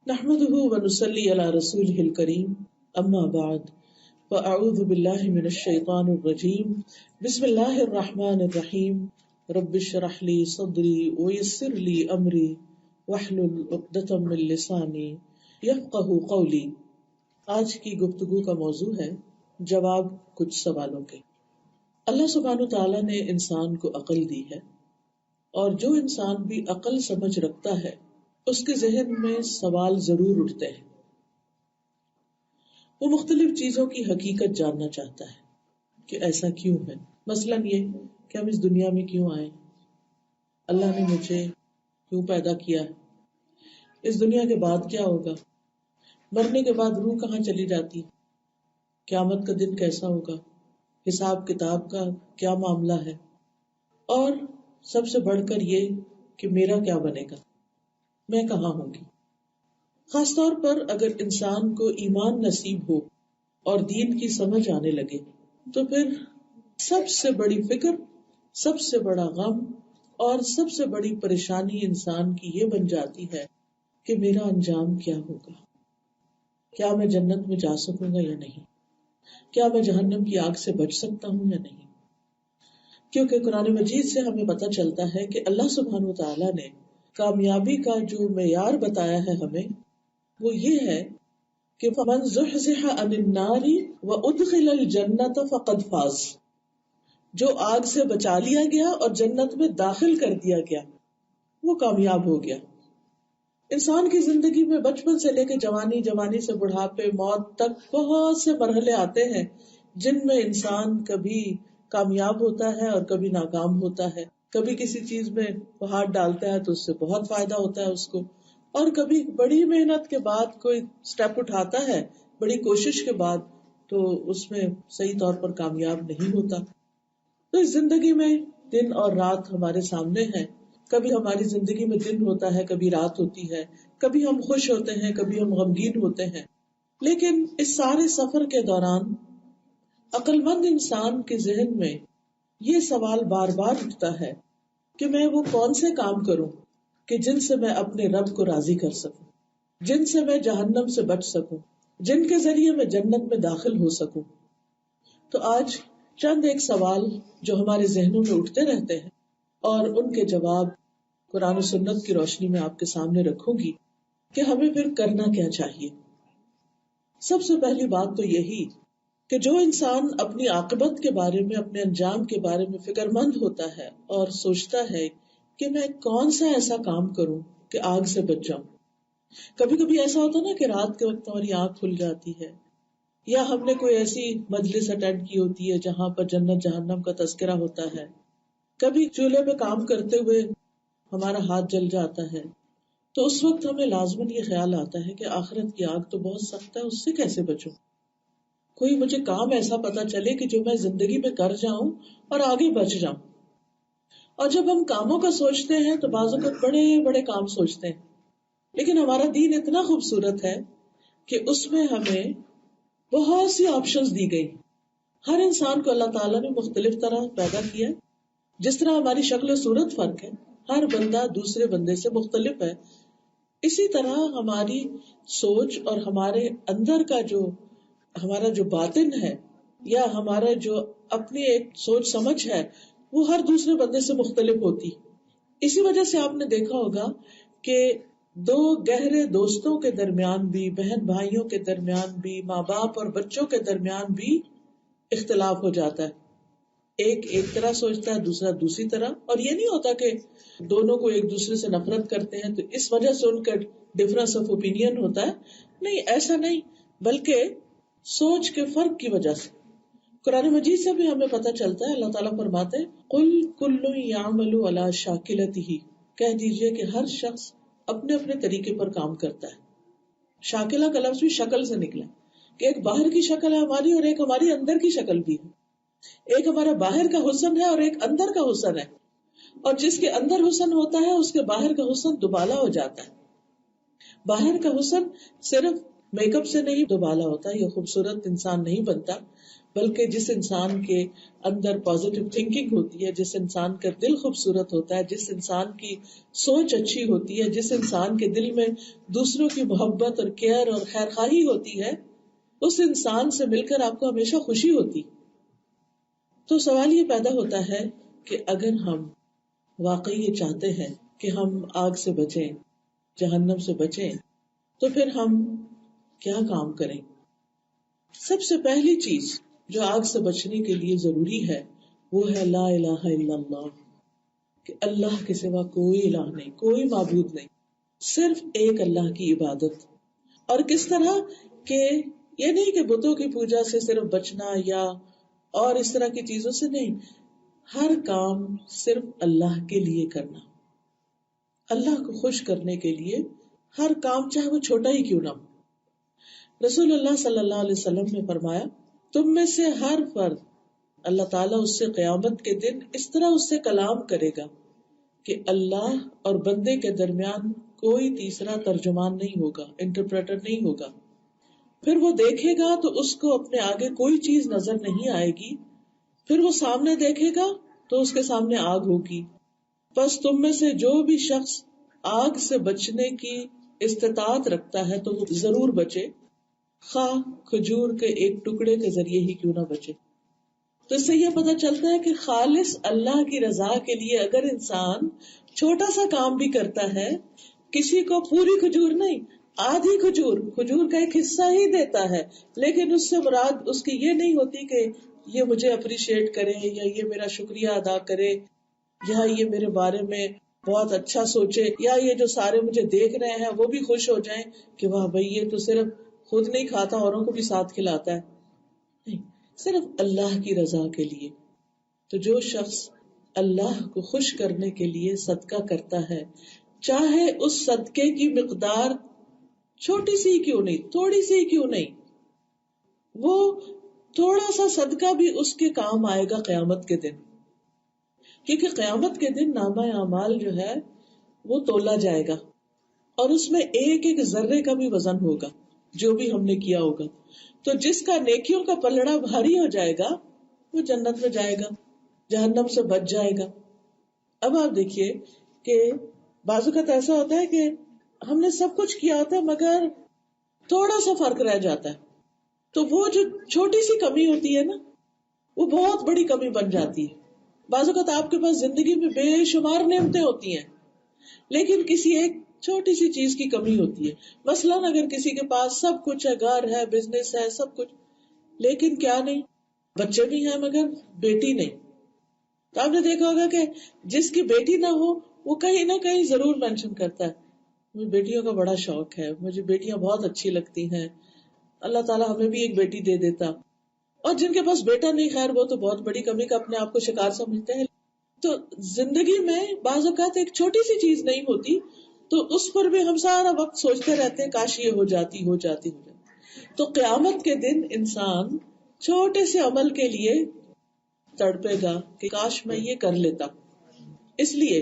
نحمده ونصلي على رسوله الكريم اما بعد فاعوذ بالله من الشيطان الرجيم بسم الله الرحمن الرحيم رب اشرح لي صدري ويسر لي امري واحلل عقدة من لساني يفقهوا قولي۔ آج کی گفتگو کا موضوع ہے جواب کچھ سوالوں کے۔ اللہ سبحانہ تعالیٰ نے انسان کو عقل دی ہے، اور جو انسان بھی عقل سمجھ رکھتا ہے اس کے ذہن میں سوال ضرور اٹھتے ہیں۔ وہ مختلف چیزوں کی حقیقت جاننا چاہتا ہے کہ ایسا کیوں ہے، مثلاً یہ کہ ہم اس دنیا میں کیوں آئے، اللہ نے مجھے کیوں پیدا کیا، اس دنیا کے بعد کیا ہوگا، مرنے کے بعد روح کہاں چلی جاتی، قیامت کا دن کیسا ہوگا، حساب کتاب کا کیا معاملہ ہے، اور سب سے بڑھ کر یہ کہ میرا کیا بنے گا، میں کہاں ہوں گی۔ خاص طور پر اگر انسان کو ایمان نصیب ہو اور دین کی سمجھ آنے لگے تو پھر سب سے بڑی فکر، سب سے بڑا غم اور سب سے بڑی پریشانی انسان کی یہ بن جاتی ہے کہ میرا انجام کیا ہوگا، کیا میں جنت میں جا سکوں گا یا نہیں، کیا میں جہنم کی آگ سے بچ سکتا ہوں یا نہیں۔ کیونکہ قرآن مجید سے ہمیں پتہ چلتا ہے کہ اللہ سبحانہ وتعالیٰ نے کامیابی کا جو معیار بتایا ہے ہمیں، وہ یہ ہے کہ فَمَنْ زُحْزِحَ عَنِ النَّارِ وَأُدْخِلَ الْجَنَّةَ فَقَدْ فَازَ، جو آگ سے بچا لیا گیا اور جنت میں داخل کر دیا گیا وہ کامیاب ہو گیا۔ انسان کی زندگی میں بچپن سے لے کے جوانی، جوانی سے بڑھاپے، موت تک بہت سے مرحلے آتے ہیں جن میں انسان کبھی کامیاب ہوتا ہے اور کبھی ناکام ہوتا ہے، کبھی کسی چیز میں وہ ہاتھ ڈالتا ہے تو اس سے بہت فائدہ ہوتا ہے اس کو، اور کبھی بڑی محنت کے بعد کوئی سٹیپ اٹھاتا ہے، بڑی کوشش کے بعد، تو اس میں صحیح طور پر کامیاب نہیں ہوتا۔ تو اس زندگی میں دن اور رات ہمارے سامنے ہے، کبھی ہماری زندگی میں دن ہوتا ہے، کبھی رات ہوتی ہے، کبھی ہم خوش ہوتے ہیں، کبھی ہم غمگین ہوتے ہیں، لیکن اس سارے سفر کے دوران عقل مند انسان کے ذہن میں یہ سوال بار بار اٹھتا ہے کہ میں وہ کون سے کام کروں کہ جن سے میں اپنے رب کو راضی کر سکوں، جن سے میں جہنم سے بچ سکوں، جن کے ذریعے میں جنت میں داخل ہو سکوں۔ تو آج چند ایک سوال جو ہمارے ذہنوں میں اٹھتے رہتے ہیں اور ان کے جواب قرآن و سنت کی روشنی میں آپ کے سامنے رکھوں گی کہ ہمیں پھر کرنا کیا چاہیے۔ سب سے پہلی بات تو یہی کہ جو انسان اپنی عاقبت کے بارے میں، اپنے انجام کے بارے میں فکر مند ہوتا ہے اور سوچتا ہے کہ میں کون سا ایسا کام کروں کہ آگ سے بچ جاؤں۔ کبھی کبھی ایسا ہوتا نا کہ رات کے وقت ہماری آنکھ کھل جاتی ہے، یا ہم نے کوئی ایسی مجلس اٹینڈ کی ہوتی ہے جہاں پر جنت جہنم کا تذکرہ ہوتا ہے، کبھی چولہے پہ کام کرتے ہوئے ہمارا ہاتھ جل جاتا ہے، تو اس وقت ہمیں لازماً یہ خیال آتا ہے کہ آخرت کی آگ تو بہت سخت ہے، اس سے کیسے بچوں، کوئی مجھے کام ایسا پتا چلے کہ جو میں زندگی میں کر جاؤں اور آگے بچ جاؤں۔ اور جب ہم کاموں کا سوچتے ہیں تو بعض اوقات بڑے بڑے کام سوچتے ہیں، لیکن ہمارا دین اتنا خوبصورت ہے کہ اس میں ہمیں بہت سی آپشنز دی گئی۔ ہر انسان کو اللہ تعالیٰ نے مختلف طرح پیدا کیا، جس طرح ہماری شکل و صورت فرق ہے، ہر بندہ دوسرے بندے سے مختلف ہے، اسی طرح ہماری سوچ اور ہمارے اندر کا ہمارا جو باطن ہے یا ہمارا جو اپنی ایک سوچ سمجھ ہے وہ ہر دوسرے بندے سے مختلف ہوتی۔ اسی وجہ سے آپ نے دیکھا ہوگا کہ دو گہرے دوستوں کے درمیان بھی، بہن بھائیوں کے درمیان بھی، ماں باپ اور بچوں کے درمیان بھی اختلاف ہو جاتا ہے، ایک طرح سوچتا ہے، دوسرا دوسری طرح، اور یہ نہیں ہوتا کہ دونوں کو ایک دوسرے سے نفرت کرتے ہیں تو اس وجہ سے ان کا ڈفرنس آف اوپینین ہوتا ہے، نہیں، ایسا نہیں، بلکہ سوچ کے فرق کی وجہ سے۔ قرآن مجید سے بھی ہمیں پتہ چلتا ہے، اللہ تعالیٰ فرماتے ہیں قُلْ كُلٌّ يَعْمَلُ عَلَى شَاكِلَتِهِ، کہہ دیجئے کہ ہر شخص اپنے اپنے طریقے پر کام کرتا ہے۔ شاکلہ کا لفظ بھی شکل سے نکلا کہ ایک باہر کی شکل ہے ہماری اور ایک ہماری اندر کی شکل بھی ہے، ایک ہمارا باہر کا حسن ہے اور ایک اندر کا حسن ہے، اور جس کے اندر حسن ہوتا ہے اس کے باہر کا حسن دوبالا ہو جاتا ہے۔ باہر کا حسن صرف میک اپ سے نہیں دوبالا ہوتا، یہ خوبصورت انسان نہیں بنتا، بلکہ جس انسان کے اندر پازیٹیو تھنکنگ ہوتی ہے، جس انسان کا دل خوبصورت ہوتا ہے، جس انسان کی سوچ اچھی ہوتی ہے، جس انسان کے دل میں دوسروں کی محبت اور کیئر اور خیر خواہی ہوتی ہے، اس انسان سے مل کر آپ کو ہمیشہ خوشی ہوتی. تو سوال یہ پیدا ہوتا ہے کہ اگر ہم واقعی یہ چاہتے ہیں کہ ہم آگ سے بچیں، جہنم سے بچیں، تو پھر ہم کیا کام کریں؟ سب سے پہلی چیز جو آگ سے بچنے کے لیے ضروری ہے وہ ہے لا الہ الا اللہ، کہ اللہ کے سوا کوئی الہ نہیں، کوئی معبود نہیں، صرف ایک اللہ کی عبادت. اور کس طرح کہ یہ نہیں کہ بتوں کی پوجا سے صرف بچنا یا اور اس طرح کی چیزوں سے نہیں، ہر کام صرف اللہ کے لیے کرنا، اللہ کو خوش کرنے کے لیے ہر کام چاہے وہ چھوٹا ہی کیوں نہ ہو. رسول اللہ صلی اللہ علیہ وسلم نے فرمایا تم میں سے ہر فرد اللہ تعالیٰ اس سے قیامت کے دن اس طرح اس سے کلام کرے گا کہ اللہ اور بندے کے درمیان کوئی تیسرا ترجمان نہیں ہوگا، انٹرپریٹر نہیں ہوگا. پھر وہ دیکھے گا تو اس کو اپنے آگے کوئی چیز نظر نہیں آئے گی، پھر وہ سامنے دیکھے گا تو اس کے سامنے آگ ہوگی. بس تم میں سے جو بھی شخص آگ سے بچنے کی استطاعت رکھتا ہے تو وہ ضرور بچے، خواہ کھجور کے ایک ٹکڑے کے ذریعے ہی کیوں نہ بچے. تو اس سے یہ پتہ چلتا ہے کہ خالص اللہ کی رضا کے لیے اگر انسان چھوٹا سا کام بھی کرتا ہے، کسی کو پوری کھجور نہیں، آدھی کھجور کا ایک حصہ ہی دیتا ہے، لیکن اس سے مراد اس کی یہ نہیں ہوتی کہ یہ مجھے اپریشیٹ کرے یا یہ میرا شکریہ ادا کرے یا یہ میرے بارے میں بہت اچھا سوچے یا یہ جو سارے مجھے دیکھ رہے ہیں وہ بھی خوش ہو جائیں کہ واہ بھائی یہ تو صرف خود نہیں کھاتا اوروں کو بھی ساتھ کھلاتا ہے. نہیں، صرف اللہ کی رضا کے لیے. تو جو شخص اللہ کو خوش کرنے کے لیے صدقہ کرتا ہے، چاہے اس صدقے کی مقدار چھوٹی سی کیوں نہیں، تھوڑی سی کیوں نہیں، وہ تھوڑا سا صدقہ بھی اس کے کام آئے گا قیامت کے دن. کیونکہ قیامت کے دن نامہ اعمال جو ہے وہ تولا جائے گا اور اس میں ایک ایک ذرے کا بھی وزن ہوگا جو بھی ہم نے کیا ہوگا. تو جس کا نیکیوں کا پلڑا بھاری ہو جائے گا وہ جنت میں جائے گا، جہنم سے بچ جائے گا. اب آپ دیکھیے کہ بعض اوقات ایسا ہوتا ہے کہ ہم نے سب کچھ کیا ہوتا ہے مگر تھوڑا سا فرق رہ جاتا ہے، تو وہ جو چھوٹی سی کمی ہوتی ہے نا وہ بہت بڑی کمی بن جاتی ہے. بعض اوقات آپ کے پاس زندگی میں بے شمار نعمتیں ہوتی ہیں لیکن کسی ایک چھوٹی سی چیز کی کمی ہوتی ہے. مثلاً اگر کسی کے پاس سب کچھ ہے، گھر ہے، بزنس ہے، سب کچھ، لیکن کیا نہیں، بچے بھی ہیں مگر بیٹی نہیں. تو آپ نے دیکھا ہوگا کہ جس کی بیٹی نہ ہو وہ کہیں نہ کہیں ضرور مینشن کرتا ہے مجھے بیٹیوں کا بڑا شوق ہے، مجھے بیٹیاں بہت اچھی لگتی ہیں، اللہ تعالیٰ ہمیں بھی ایک بیٹی دے دیتا. اور جن کے پاس بیٹا نہیں، خیر وہ تو بہت بڑی کمی کا اپنے آپ کو شکار سمجھتے ہیں. تو زندگی میں بعض اوقات ایک چھوٹی سی چیز نہیں ہوتی تو اس پر بھی ہم سارا وقت سوچتے رہتے ہیں کاش یہ ہو جاتی. تو قیامت کے دن انسان چھوٹے سے عمل کے لیے تڑپے گا کہ کاش میں یہ کر لیتا. اس لیے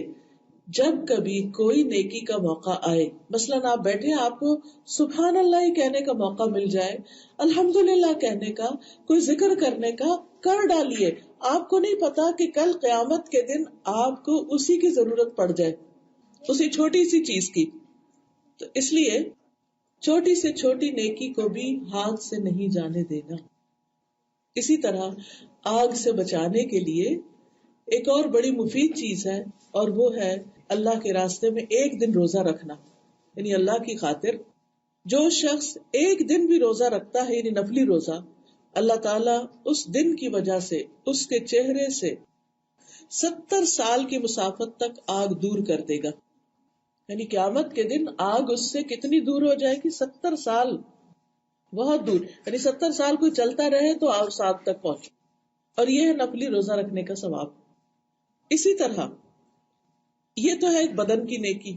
جب کبھی کوئی نیکی کا موقع آئے، مثلاً آپ بیٹھے آپ کو سبحان اللہ ہی کہنے کا موقع مل جائے، الحمدللہ کہنے کا، کوئی ذکر کرنے کا، کر ڈالیے. آپ کو نہیں پتا کہ کل قیامت کے دن آپ کو اسی کی ضرورت پڑ جائے، اسی چھوٹی سی چیز کی. تو اس لیے چھوٹی سے چھوٹی نیکی کو بھی ہاتھ سے نہیں جانے دینا. اسی طرح آگ سے بچانے کے لیے ایک اور بڑی مفید چیز ہے اور وہ ہے اللہ کے راستے میں ایک دن روزہ رکھنا. یعنی اللہ کی خاطر جو شخص ایک دن بھی روزہ رکھتا ہے، یعنی نفلی روزہ، اللہ تعالیٰ اس دن کی وجہ سے اس کے چہرے سے 70 سال کی مسافت تک آگ دور کر دے گا. یعنی قیامت کے دن آگ اس سے کتنی دور ہو جائے گی؟ 70 سال، بہت دور. یعنی 70 سال کوئی چلتا رہے تو آگ ساتھ تک پہنچے. اور یہ ہے نفلی روزہ رکھنے کا ثواب. اسی طرح یہ تو ہے ایک بدن کی نیکی،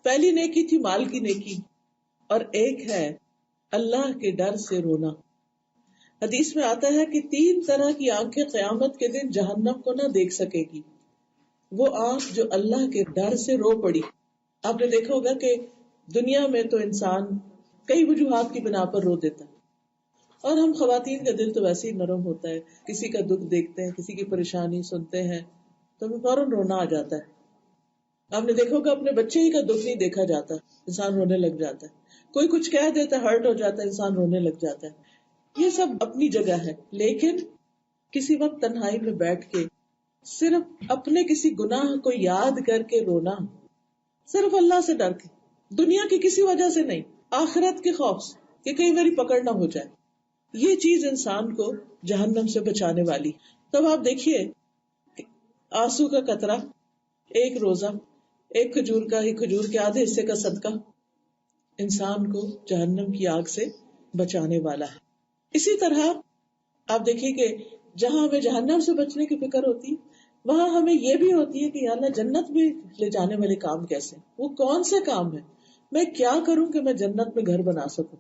پہلی نیکی تھی مال کی نیکی، اور ایک ہے اللہ کے ڈر سے رونا. حدیث میں آتا ہے کہ 3 طرح کی آنکھیں قیامت کے دن جہنم کو نہ دیکھ سکے گی. وہ آنکھ جو اللہ کے ڈر سے رو پڑی. آپ نے دیکھا ہوگا کہ دنیا میں تو انسان کئی وجوہات کی بنا پر رو دیتا ہے. اور ہم خواتین کا دل تو ویسے ہی نرم ہوتا ہے، کسی کا دکھ دیکھتے ہیں، کسی کی پریشانی سنتے ہیں تو ہمیں فوراً رونا آ جاتا ہے. آپ نے دیکھا ہوگا اپنے بچے ہی کا دکھ نہیں دیکھا جاتا، انسان رونے لگ جاتا ہے. کوئی کچھ کہہ دیتا ہے، ہرٹ ہو جاتا ہے، انسان رونے لگ جاتا ہے. یہ سب اپنی جگہ ہے، لیکن کسی وقت تنہائی میں بیٹھ کے صرف اپنے کسی گناہ کو یاد کر کے رونا، صرف اللہ سے ڈر کے، دنیا کی کسی وجہ سے نہیں، آخرت کے خوف سے کہ کئی میری پکڑ نہ ہو جائے، یہ چیز انسان کو جہنم سے بچانے والی. تب آپ دیکھیے آنسو کا قطرہ، ایک روزہ، ایک کھجور کے آدھے حصے کا صدقہ انسان کو جہنم کی آگ سے بچانے والا ہے. اسی طرح آپ دیکھیے کہ جہاں ہمیں جہنم سے بچنے کی فکر ہوتی وہاں ہمیں یہ بھی ہوتی ہے کہ یا اللہ جنت میں لے جانے والے کام کیسے، وہ کون سے کام ہے، میں کیا کروں کہ میں جنت میں گھر بنا سکوں.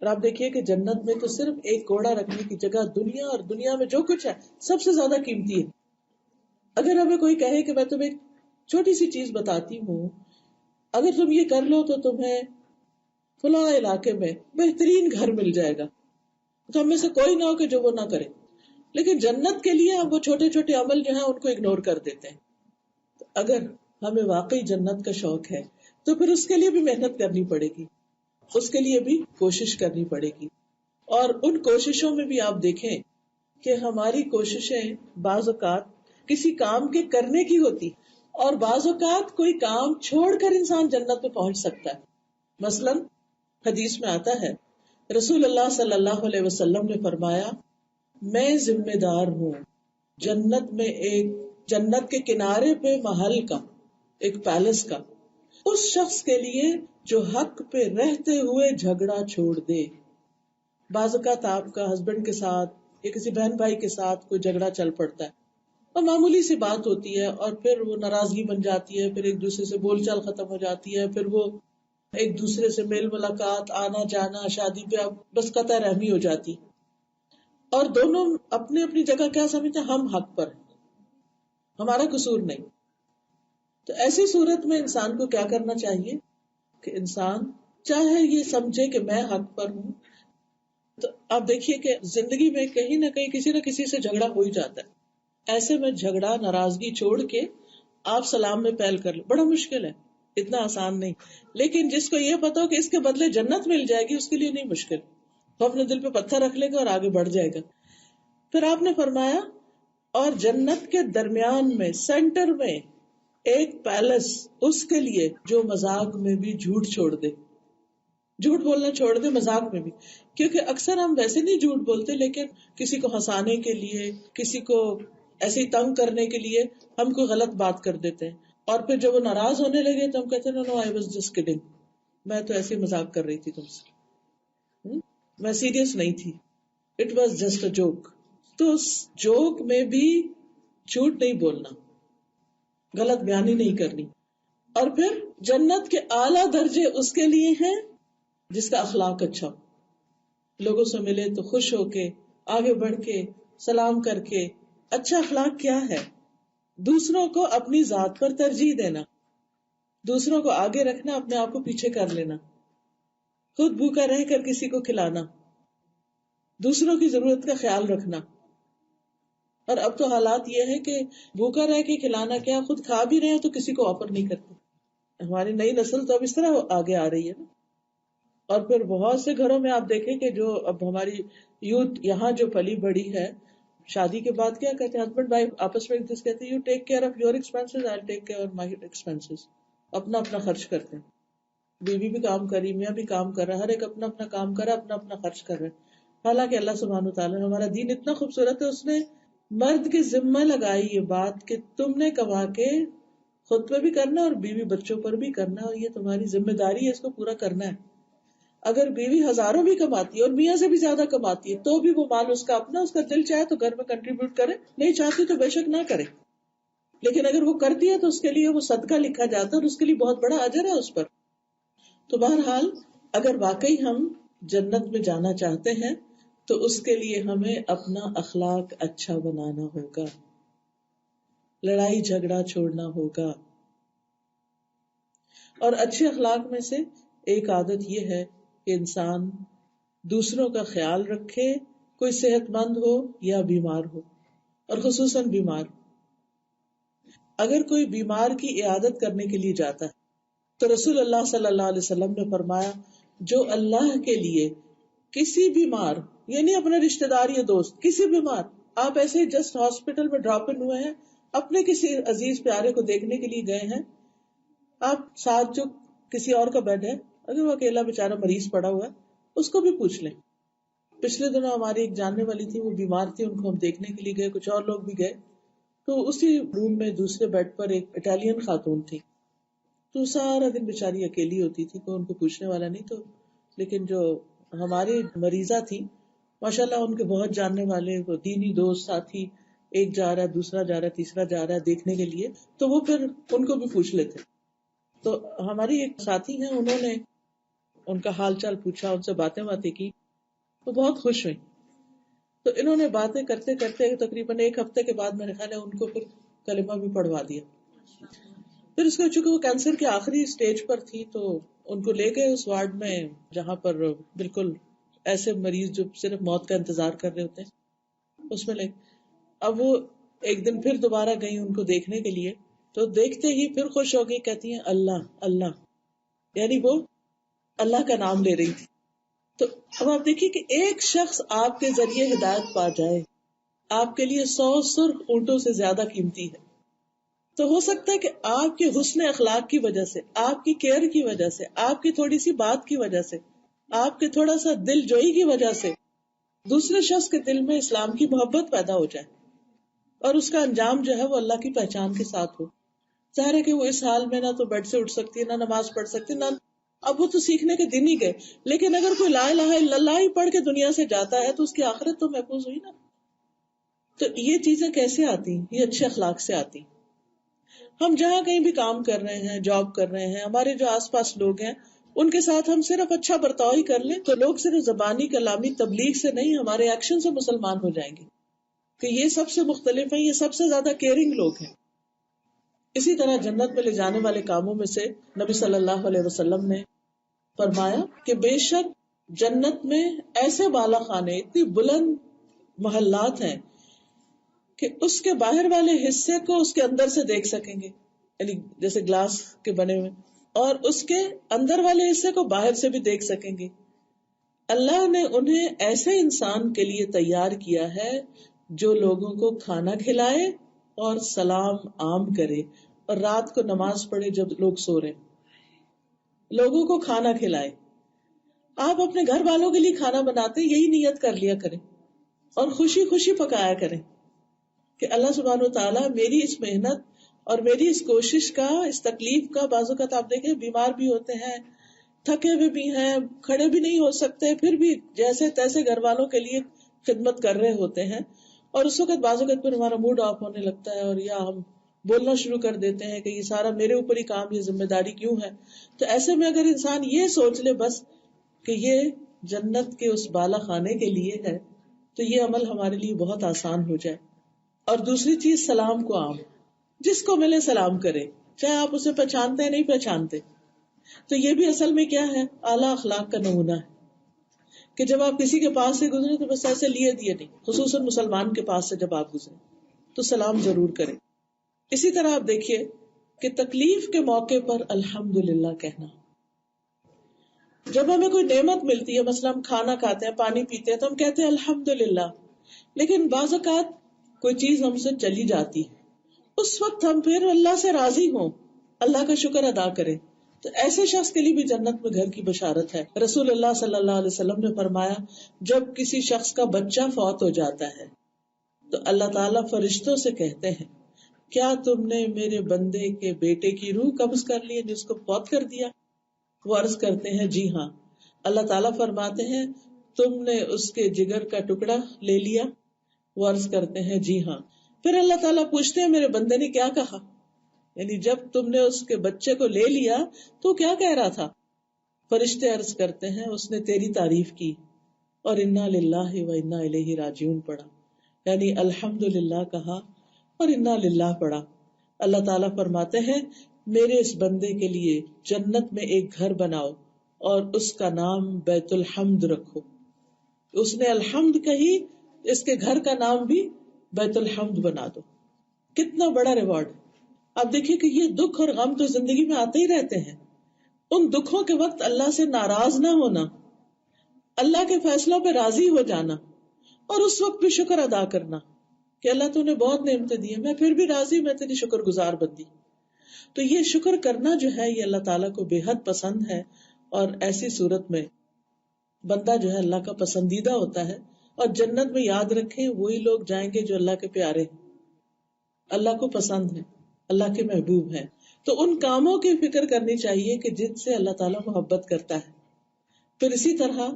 اور آپ دیکھیے کہ جنت میں تو صرف ایک کوڑا رکھنے کی جگہ دنیا اور دنیا میں جو کچھ ہے سب سے زیادہ قیمتی ہے. اگر ہمیں کوئی کہے کہ میں تمہیں ایک چھوٹی سی چیز بتاتی ہوں، اگر تم یہ کر لو تو تمہیں فلاں علاقے میں بہترین گھر مل جائے گا، تو ہم میں سے کوئی نہ ہو کہ جو وہ نہ کرے. لیکن جنت کے لیے ہم وہ چھوٹے چھوٹے عمل جو ہیں ان کو اگنور کر دیتے ہیں. اگر ہمیں واقعی جنت کا شوق ہے تو پھر اس کے لیے بھی محنت کرنی پڑے گی، اس کے لیے بھی کوشش کرنی پڑے گی. اور ان کوششوں میں بھی آپ دیکھیں کہ ہماری کوششیں بعض اوقات کسی کام کے کرنے کی ہوتی، اور بعض اوقات کوئی کام چھوڑ کر انسان جنت میں پہنچ سکتا ہے. مثلاً حدیث میں آتا ہے رسول اللہ صلی اللہ علیہ وسلم نے فرمایا، میں ذمہ دار ہوں جنت کے کنارے پہ محل کا، ایک پیلس کا، اس شخص کے لیے جو حق پہ رہتے ہوئے جھگڑا چھوڑ دے. بعض اوقات آپ کا ہسبینڈ کے ساتھ یا کسی بہن بھائی کے ساتھ کوئی جھگڑا چل پڑتا ہے اور معمولی سی بات ہوتی ہے اور پھر وہ ناراضگی بن جاتی ہے، پھر ایک دوسرے سے بول چال ختم ہو جاتی ہے، پھر وہ ایک دوسرے سے میل ملاقات، آنا جانا، شادی پہ اب بس قطع رحمی ہو جاتی، اور دونوں اپنی اپنی جگہ کیا سمجھتے ہیں، ہم حق پر، ہمارا قصور نہیں. تو ایسی صورت میں انسان کو کیا کرنا چاہیے کہ انسان چاہے یہ سمجھے کہ میں حق پر ہوں. تو آپ دیکھیے کہ زندگی میں کہیں نہ کہیں کسی نہ کسی سے جھگڑا ہو ہی جاتا ہے. ایسے میں جھگڑا، ناراضگی چھوڑ کے آپ سلام میں پہل کر لیں، بڑا مشکل ہے، اتنا آسان نہیں. لیکن جس کو یہ پتا ہو کہ اس کے بدلے جنت مل جائے گی، اس کے لیے نہیں مشکل، وہ اپنے دل پہ پتھر رکھ لے گا اور آگے بڑھ جائے گا. پھر آپ نے فرمایا اور جنت کے درمیان میں، سینٹر میں ایک پیلس اس کے لیے جو مذاق میں بھی جھوٹ چھوڑ دے، جھوٹ بولنا چھوڑ دے مذاق میں بھی. کیونکہ اکثر ہم ویسے نہیں جھوٹ بولتے، لیکن کسی کو ہنسانے کے لیے، کسی کو ایسے ہی تنگ کرنے کے لیے ہم کوئی غلط بات کر دیتے ہیں، اور پھر جب وہ ناراض ہونے لگے تو ہم کہتے ہیں نو آئی واز جسٹ کڈنگ، میں تو ایسے مذاق کر رہی تھی تم سے، میں سیریس نہیں تھی، it was just a joke. تو اس جوک میں بھی جھوٹ نہیں بولنا، غلط بیانی نہیں کرنی. اور پھر جنت کے اعلیٰ درجے اس کے لیے ہیں جس کا اخلاق اچھا ہو، لوگوں سے ملے تو خوش ہو کے، آگے بڑھ کے، سلام کر کے. اچھا اخلاق کیا ہے؟ دوسروں کو اپنی ذات پر ترجیح دینا، دوسروں کو آگے رکھنا، اپنے آپ کو پیچھے کر لینا، خود بھوکا رہ کر کسی کو کھلانا، دوسروں کی ضرورت کا خیال رکھنا. اور اب تو حالات یہ ہے کہ بھوکا رہ کے کھلانا کیا، خود کھا بھی رہے ہیں تو کسی کو آفر نہیں کرتے. ہماری نئی نسل تو اب اس طرح آگے آ رہی ہے نا. اور پھر بہت سے گھروں میں آپ دیکھیں کہ جو اب ہماری یوتھ یہاں جو پلی بڑی ہے، شادی کے بعد کیا کہتے ہیں ہسبینڈ وائف آپس میں ایک دوسرے کہتے ہیں you take care of your expenses, I take care of my expenses. اپنا اپنا خرچ کرتے ہیں، بیوی بھی کام کر رہی، میاں بھی کام کر رہا، ہر ایک اپنا اپنا کام کر رہا، اپنا اپنا خرچ کر رہے. حالانکہ اللہ سبحانہ وتعالیٰ نے، ہمارا دین اتنا خوبصورت ہے، اس نے مرد کے ذمہ لگائی یہ بات کہ تم نے کما کے خود پہ بھی کرنا اور بیوی بچوں پر بھی کرنا، اور یہ تمہاری ذمہ داری ہے، اس کو پورا کرنا ہے. اگر بیوی ہزاروں بھی کماتی ہے اور میاں سے بھی زیادہ کماتی ہے تو بھی وہ مال اس کا اپنا، اس کا دل چاہے تو گھر میں کنٹریبیوٹ کرے، نہیں چاہتی تو بے شک نہ کرے. لیکن اگر وہ کرتی ہے تو اس کے لیے وہ صدقہ لکھا جاتا ہے اور اس کے لیے بہت بڑا اجر ہے اس پر. تو بہرحال اگر واقعی ہم جنت میں جانا چاہتے ہیں تو اس کے لیے ہمیں اپنا اخلاق اچھا بنانا ہوگا، لڑائی جھگڑا چھوڑنا ہوگا. اور اچھے اخلاق میں سے ایک عادت یہ ہے کہ انسان دوسروں کا خیال رکھے، کوئی صحت مند ہو یا بیمار ہو، اور خصوصاً بیمار۔ اگر کوئی بیمار کی عیادت کرنے کے لیے جاتا ہے تو رسول اللہ صلی اللہ علیہ وسلم نے فرمایا جو اللہ کے لیے کسی بیمار، یعنی اپنے رشتہ دار یا دوست، کسی بیمار، آپ ایسے جسٹ ہاسپٹل میں ڈراپ ان ہوئے ہیں، اپنے کسی عزیز پیارے کو دیکھنے کے لیے گئے ہیں، آپ ساتھ جو کسی اور کا بیڈ ہے، اگر وہ اکیلا بیچارہ مریض پڑا ہوا ہے اس کو بھی پوچھ لیں۔ پچھلے دنوں ہماری ایک جاننے والی تھی، وہ بیمار تھی، ان کو ہم دیکھنے کے لیے گئے، کچھ اور لوگ بھی گئے، تو اسی روم میں دوسرے بیڈ پر ایک اٹالین خاتون تھی، تو سارا دن بیچاری اکیلی ہوتی تھی، کوئی ان کو پوچھنے والا نہیں، تو لیکن جو ہماری مریضہ تھی ماشاءاللہ ان کے بہت جاننے والے وہ دینی دوست ساتھی، ایک جا رہا ہے، دوسرا جا رہا ہے، تیسرا جا رہا ہے دیکھنے کے لیے، تو وہ پھر ان کو بھی پوچھ لیتے۔ تو ہماری ایک ساتھی ہیں، انہوں نے ان کا حال چال پوچھا، ان سے باتیں کی، وہ بہت خوش ہوئی۔ تو انہوں نے باتیں کرتے کرتے تقریباً ایک ہفتے کے بعد میرے خیال ہے ان کو پھر کلمہ بھی پڑھوا دیا۔ پھر اس کے چونکہ وہ کینسر کے آخری اسٹیج پر تھی تو ان کو لے گئے اس وارڈ میں جہاں پر بالکل ایسے مریض جو صرف موت کا انتظار کر رہے ہوتے ہیں، اس میں لے۔ اب وہ ایک دن پھر دوبارہ گئی ان کو دیکھنے کے لیے، تو دیکھتے ہی پھر خوش ہو گئی، کہتی ہیں اللہ اللہ، یعنی وہ اللہ کا نام لے رہی تھی۔ تو اب آپ دیکھیے کہ ایک شخص آپ کے ذریعے ہدایت پا جائے، آپ کے لیے 100 سرخ اونٹوں سے زیادہ قیمتی ہے۔ تو ہو سکتا ہے کہ آپ کے حسن اخلاق کی وجہ سے، آپ کی کیئر کی وجہ سے، آپ کی تھوڑی سی بات کی وجہ سے، آپ کے تھوڑا سا دل جوئی کی وجہ سے دوسرے شخص کے دل میں اسلام کی محبت پیدا ہو جائے، اور اس کا انجام جو ہے وہ اللہ کی پہچان کے ساتھ ہو۔ ظاہر ہے کہ وہ اس حال میں نہ تو بیڈ سے اٹھ سکتی ہے، نہ نماز پڑھ سکتی، نہ اب وہ تو سیکھنے کے دن ہی گئے، لیکن اگر کوئی لا الہ الا اللہ ہی پڑھ کے دنیا سے جاتا ہے تو اس کی آخرت تو محفوظ ہوئی نا۔ تو یہ چیزیں کیسے آتی؟ یہ اچھے اخلاق سے آتی۔ ہم جہاں کہیں بھی کام کر رہے ہیں، جاب کر رہے ہیں، ہمارے جو آس پاس لوگ ہیں ان کے ساتھ ہم صرف اچھا برتاؤ ہی کر لیں تو لوگ صرف زبانی کلامی تبلیغ سے نہیں، ہمارے ایکشن سے مسلمان ہو جائیں گے کہ یہ سب سے مختلف ہیں، یہ سب سے زیادہ کیئرنگ لوگ ہیں۔ اسی طرح جنت میں لے جانے والے کاموں میں سے نبی صلی اللہ علیہ وسلم نے فرمایا کہ بے شک جنت میں ایسے بالا خانے، اتنی بلند محلات ہیں کہ اس کے باہر والے حصے کو اس کے اندر سے دیکھ سکیں گے، یعنی جیسے گلاس کے بنے ہوئے، اور اس کے اندر والے حصے کو باہر سے بھی دیکھ سکیں گے۔ اللہ نے انہیں ایسے انسان کے لیے تیار کیا ہے جو لوگوں کو کھانا کھلائے اور سلام عام کرے، اور رات کو نماز پڑھے جب لوگ سو رہے، لوگوں کو کھانا کھلائے۔ آپ اپنے گھر والوں کے لیے کھانا بناتے یہی نیت کر لیا کریں اور خوشی خوشی پکایا کریں کہ اللہ سبحانہ و تعالیٰ میری اس محنت اور میری اس کوشش کا، اس تکلیف کا، بعض اوقات آپ دیکھیں بیمار بھی ہوتے ہیں، تھکے ہوئے بھی ہیں، کھڑے بھی نہیں ہو سکتے، پھر بھی جیسے تیسے گھر والوں کے لیے خدمت کر رہے ہوتے ہیں، اور اس وقت بعض اوقات پھر ہمارا موڈ آف ہونے لگتا ہے، اور یا ہم بولنا شروع کر دیتے ہیں کہ یہ سارا میرے اوپر ہی کام، یہ ذمہ داری کیوں ہے۔ تو ایسے میں اگر انسان یہ سوچ لے بس کہ یہ جنت کے اس بالا خانے کے لیے ہے تو یہ عمل ہمارے لیے بہت آسان ہو جائے۔ اور دوسری چیز، سلام کو عام، جس کو ملے سلام کرے، چاہے آپ اسے پہچانتے ہیں نہیں پہچانتے۔ تو یہ بھی اصل میں کیا ہے؟ اعلیٰ اخلاق کا نمونہ ہے کہ جب آپ کسی کے پاس سے گزرے تو بس ایسے لیے دیے نہیں، خصوصاً مسلمان کے پاس سے جب آپ گزرے تو سلام ضرور کریں۔ اسی طرح آپ دیکھیے کہ تکلیف کے موقع پر الحمدللہ کہنا، جب ہمیں کوئی نعمت ملتی ہے، مثلا ہم کھانا کھاتے ہیں، پانی پیتے ہیں، تو ہم کہتے ہیں الحمدللہ، لیکن بعض اوقات کوئی چیز ہم سے چلی جاتی ہے، اس وقت ہم پھر اللہ سے راضی ہوں، اللہ کا شکر ادا کریں، تو ایسے شخص کے لیے بھی جنت میں گھر کی بشارت ہے۔ رسول اللہ صلی اللہ علیہ وسلم نے فرمایا جب کسی شخص کا بچہ فوت ہو جاتا ہے تو اللہ تعالیٰ فرشتوں سے کہتے ہیں کیا تم نے میرے بندے کے بیٹے کی روح قبض کر لی، جس کو فوت کر دیا؟ وہ عرض کرتے ہیں جی ہاں۔ اللہ تعالیٰ فرماتے ہیں تم نے اس کے جگر کا ٹکڑا لے لیا؟ وہ عرض کرتے ہیں جی ہاں۔ پھر اللہ تعالیٰ پوچھتے ہیں میرے بندے نے کیا کہا، یعنی جب تم نے اس کے بچے کو لے لیا تو کیا کہہ رہا تھا؟ فرشتے عرض کرتے ہیں اس نے تیری تعریف کی اور انا للہ و انا الیہ راجعون پڑھا، یعنی الحمدللہ کہا اور انا للہ پڑھا۔ اللہ تعالیٰ فرماتے ہیں میرے اس بندے کے لیے جنت میں ایک گھر بناؤ اور اس کا نام بیت الحمد رکھو۔ اس نے الحمد کہی، اس کے گھر کا نام بھی بیت الحمد بنا دو. کتنا بڑا ریوارڈ. آپ دیکھیے کہ یہ دکھ اور غم تو زندگی میں آتے ہی رہتے ہیں. ان دکھوں کے وقت اللہ سے ناراض نہ ہونا، اللہ کے فیصلوں پہ راضی ہو جانا، اور اس وقت بھی شکر ادا کرنا کہ اللہ تو نے بہت نعمتیں دی ہیں، میں پھر بھی راضی، میں تیری شکر گزار بندی. تو یہ شکر کرنا جو ہے یہ اللہ تعالیٰ کو بے حد پسند ہے، اور ایسی صورت میں بندہ جو ہے اللہ کا پسندیدہ ہوتا ہے. اور جنت میں یاد رکھیں وہی لوگ جائیں گے جو اللہ کے پیارے ہیں، اللہ کو پسند ہے، اللہ کے محبوب ہیں. تو ان کاموں کی فکر کرنی چاہیے کہ جن سے اللہ تعالیٰ محبت کرتا ہے. پھر اسی طرح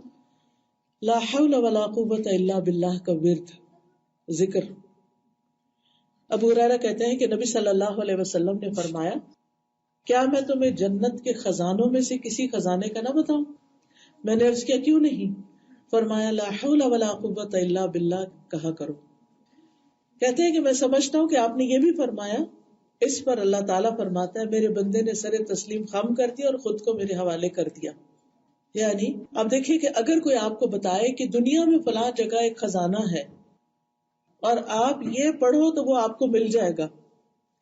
لا حول ولا قوت الا باللہ کا ورد ذکر. ابو ہریرہ کہتے ہیں کہ نبی صلی اللہ علیہ وسلم نے فرمایا، کیا میں تمہیں جنت کے خزانوں میں سے کسی خزانے کا نہ بتاؤں؟ میں نے عرض کیا کیوں نہیں؟ فرمایا لا حول ولا قوت الا باللہ کہا کرو. کہتے ہیں کہ میں سمجھتا ہوں کہ آپ نے یہ بھی فرمایا. اس پر اللہ تعالیٰ فرماتا ہے میرے بندے نے سر تسلیم خم کر دیا اور خود کو میرے حوالے کر دیا. یعنی اب دیکھیے کہ اگر کوئی آپ کو بتائے کہ دنیا میں فلاں جگہ ایک خزانہ ہے اور آپ یہ پڑھو تو وہ آپ کو مل جائے گا،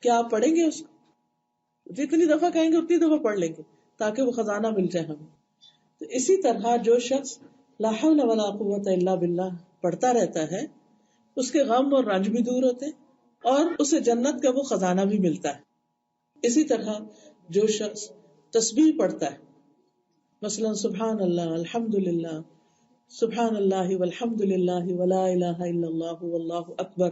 کیا آپ پڑھیں گے اس کو؟ جتنی دفعہ کہیں گے اتنی دفعہ پڑھ لیں گے تاکہ وہ خزانہ مل جائے ہمیں. تو اسی طرح جو شخص لا حول ولا قوت الا باللہ پڑھتا رہتا ہے اس کے غم اور رنج بھی دور ہوتے اور اسے جنت کا وہ خزانہ بھی ملتا ہے. اسی طرح جو شخص تسبیح پڑھتا ہے، مثلا سبحان اللہ الحمد للہ سبحان اللہ والحمد للہ ولا الہ الا اللہ واللہ اکبر،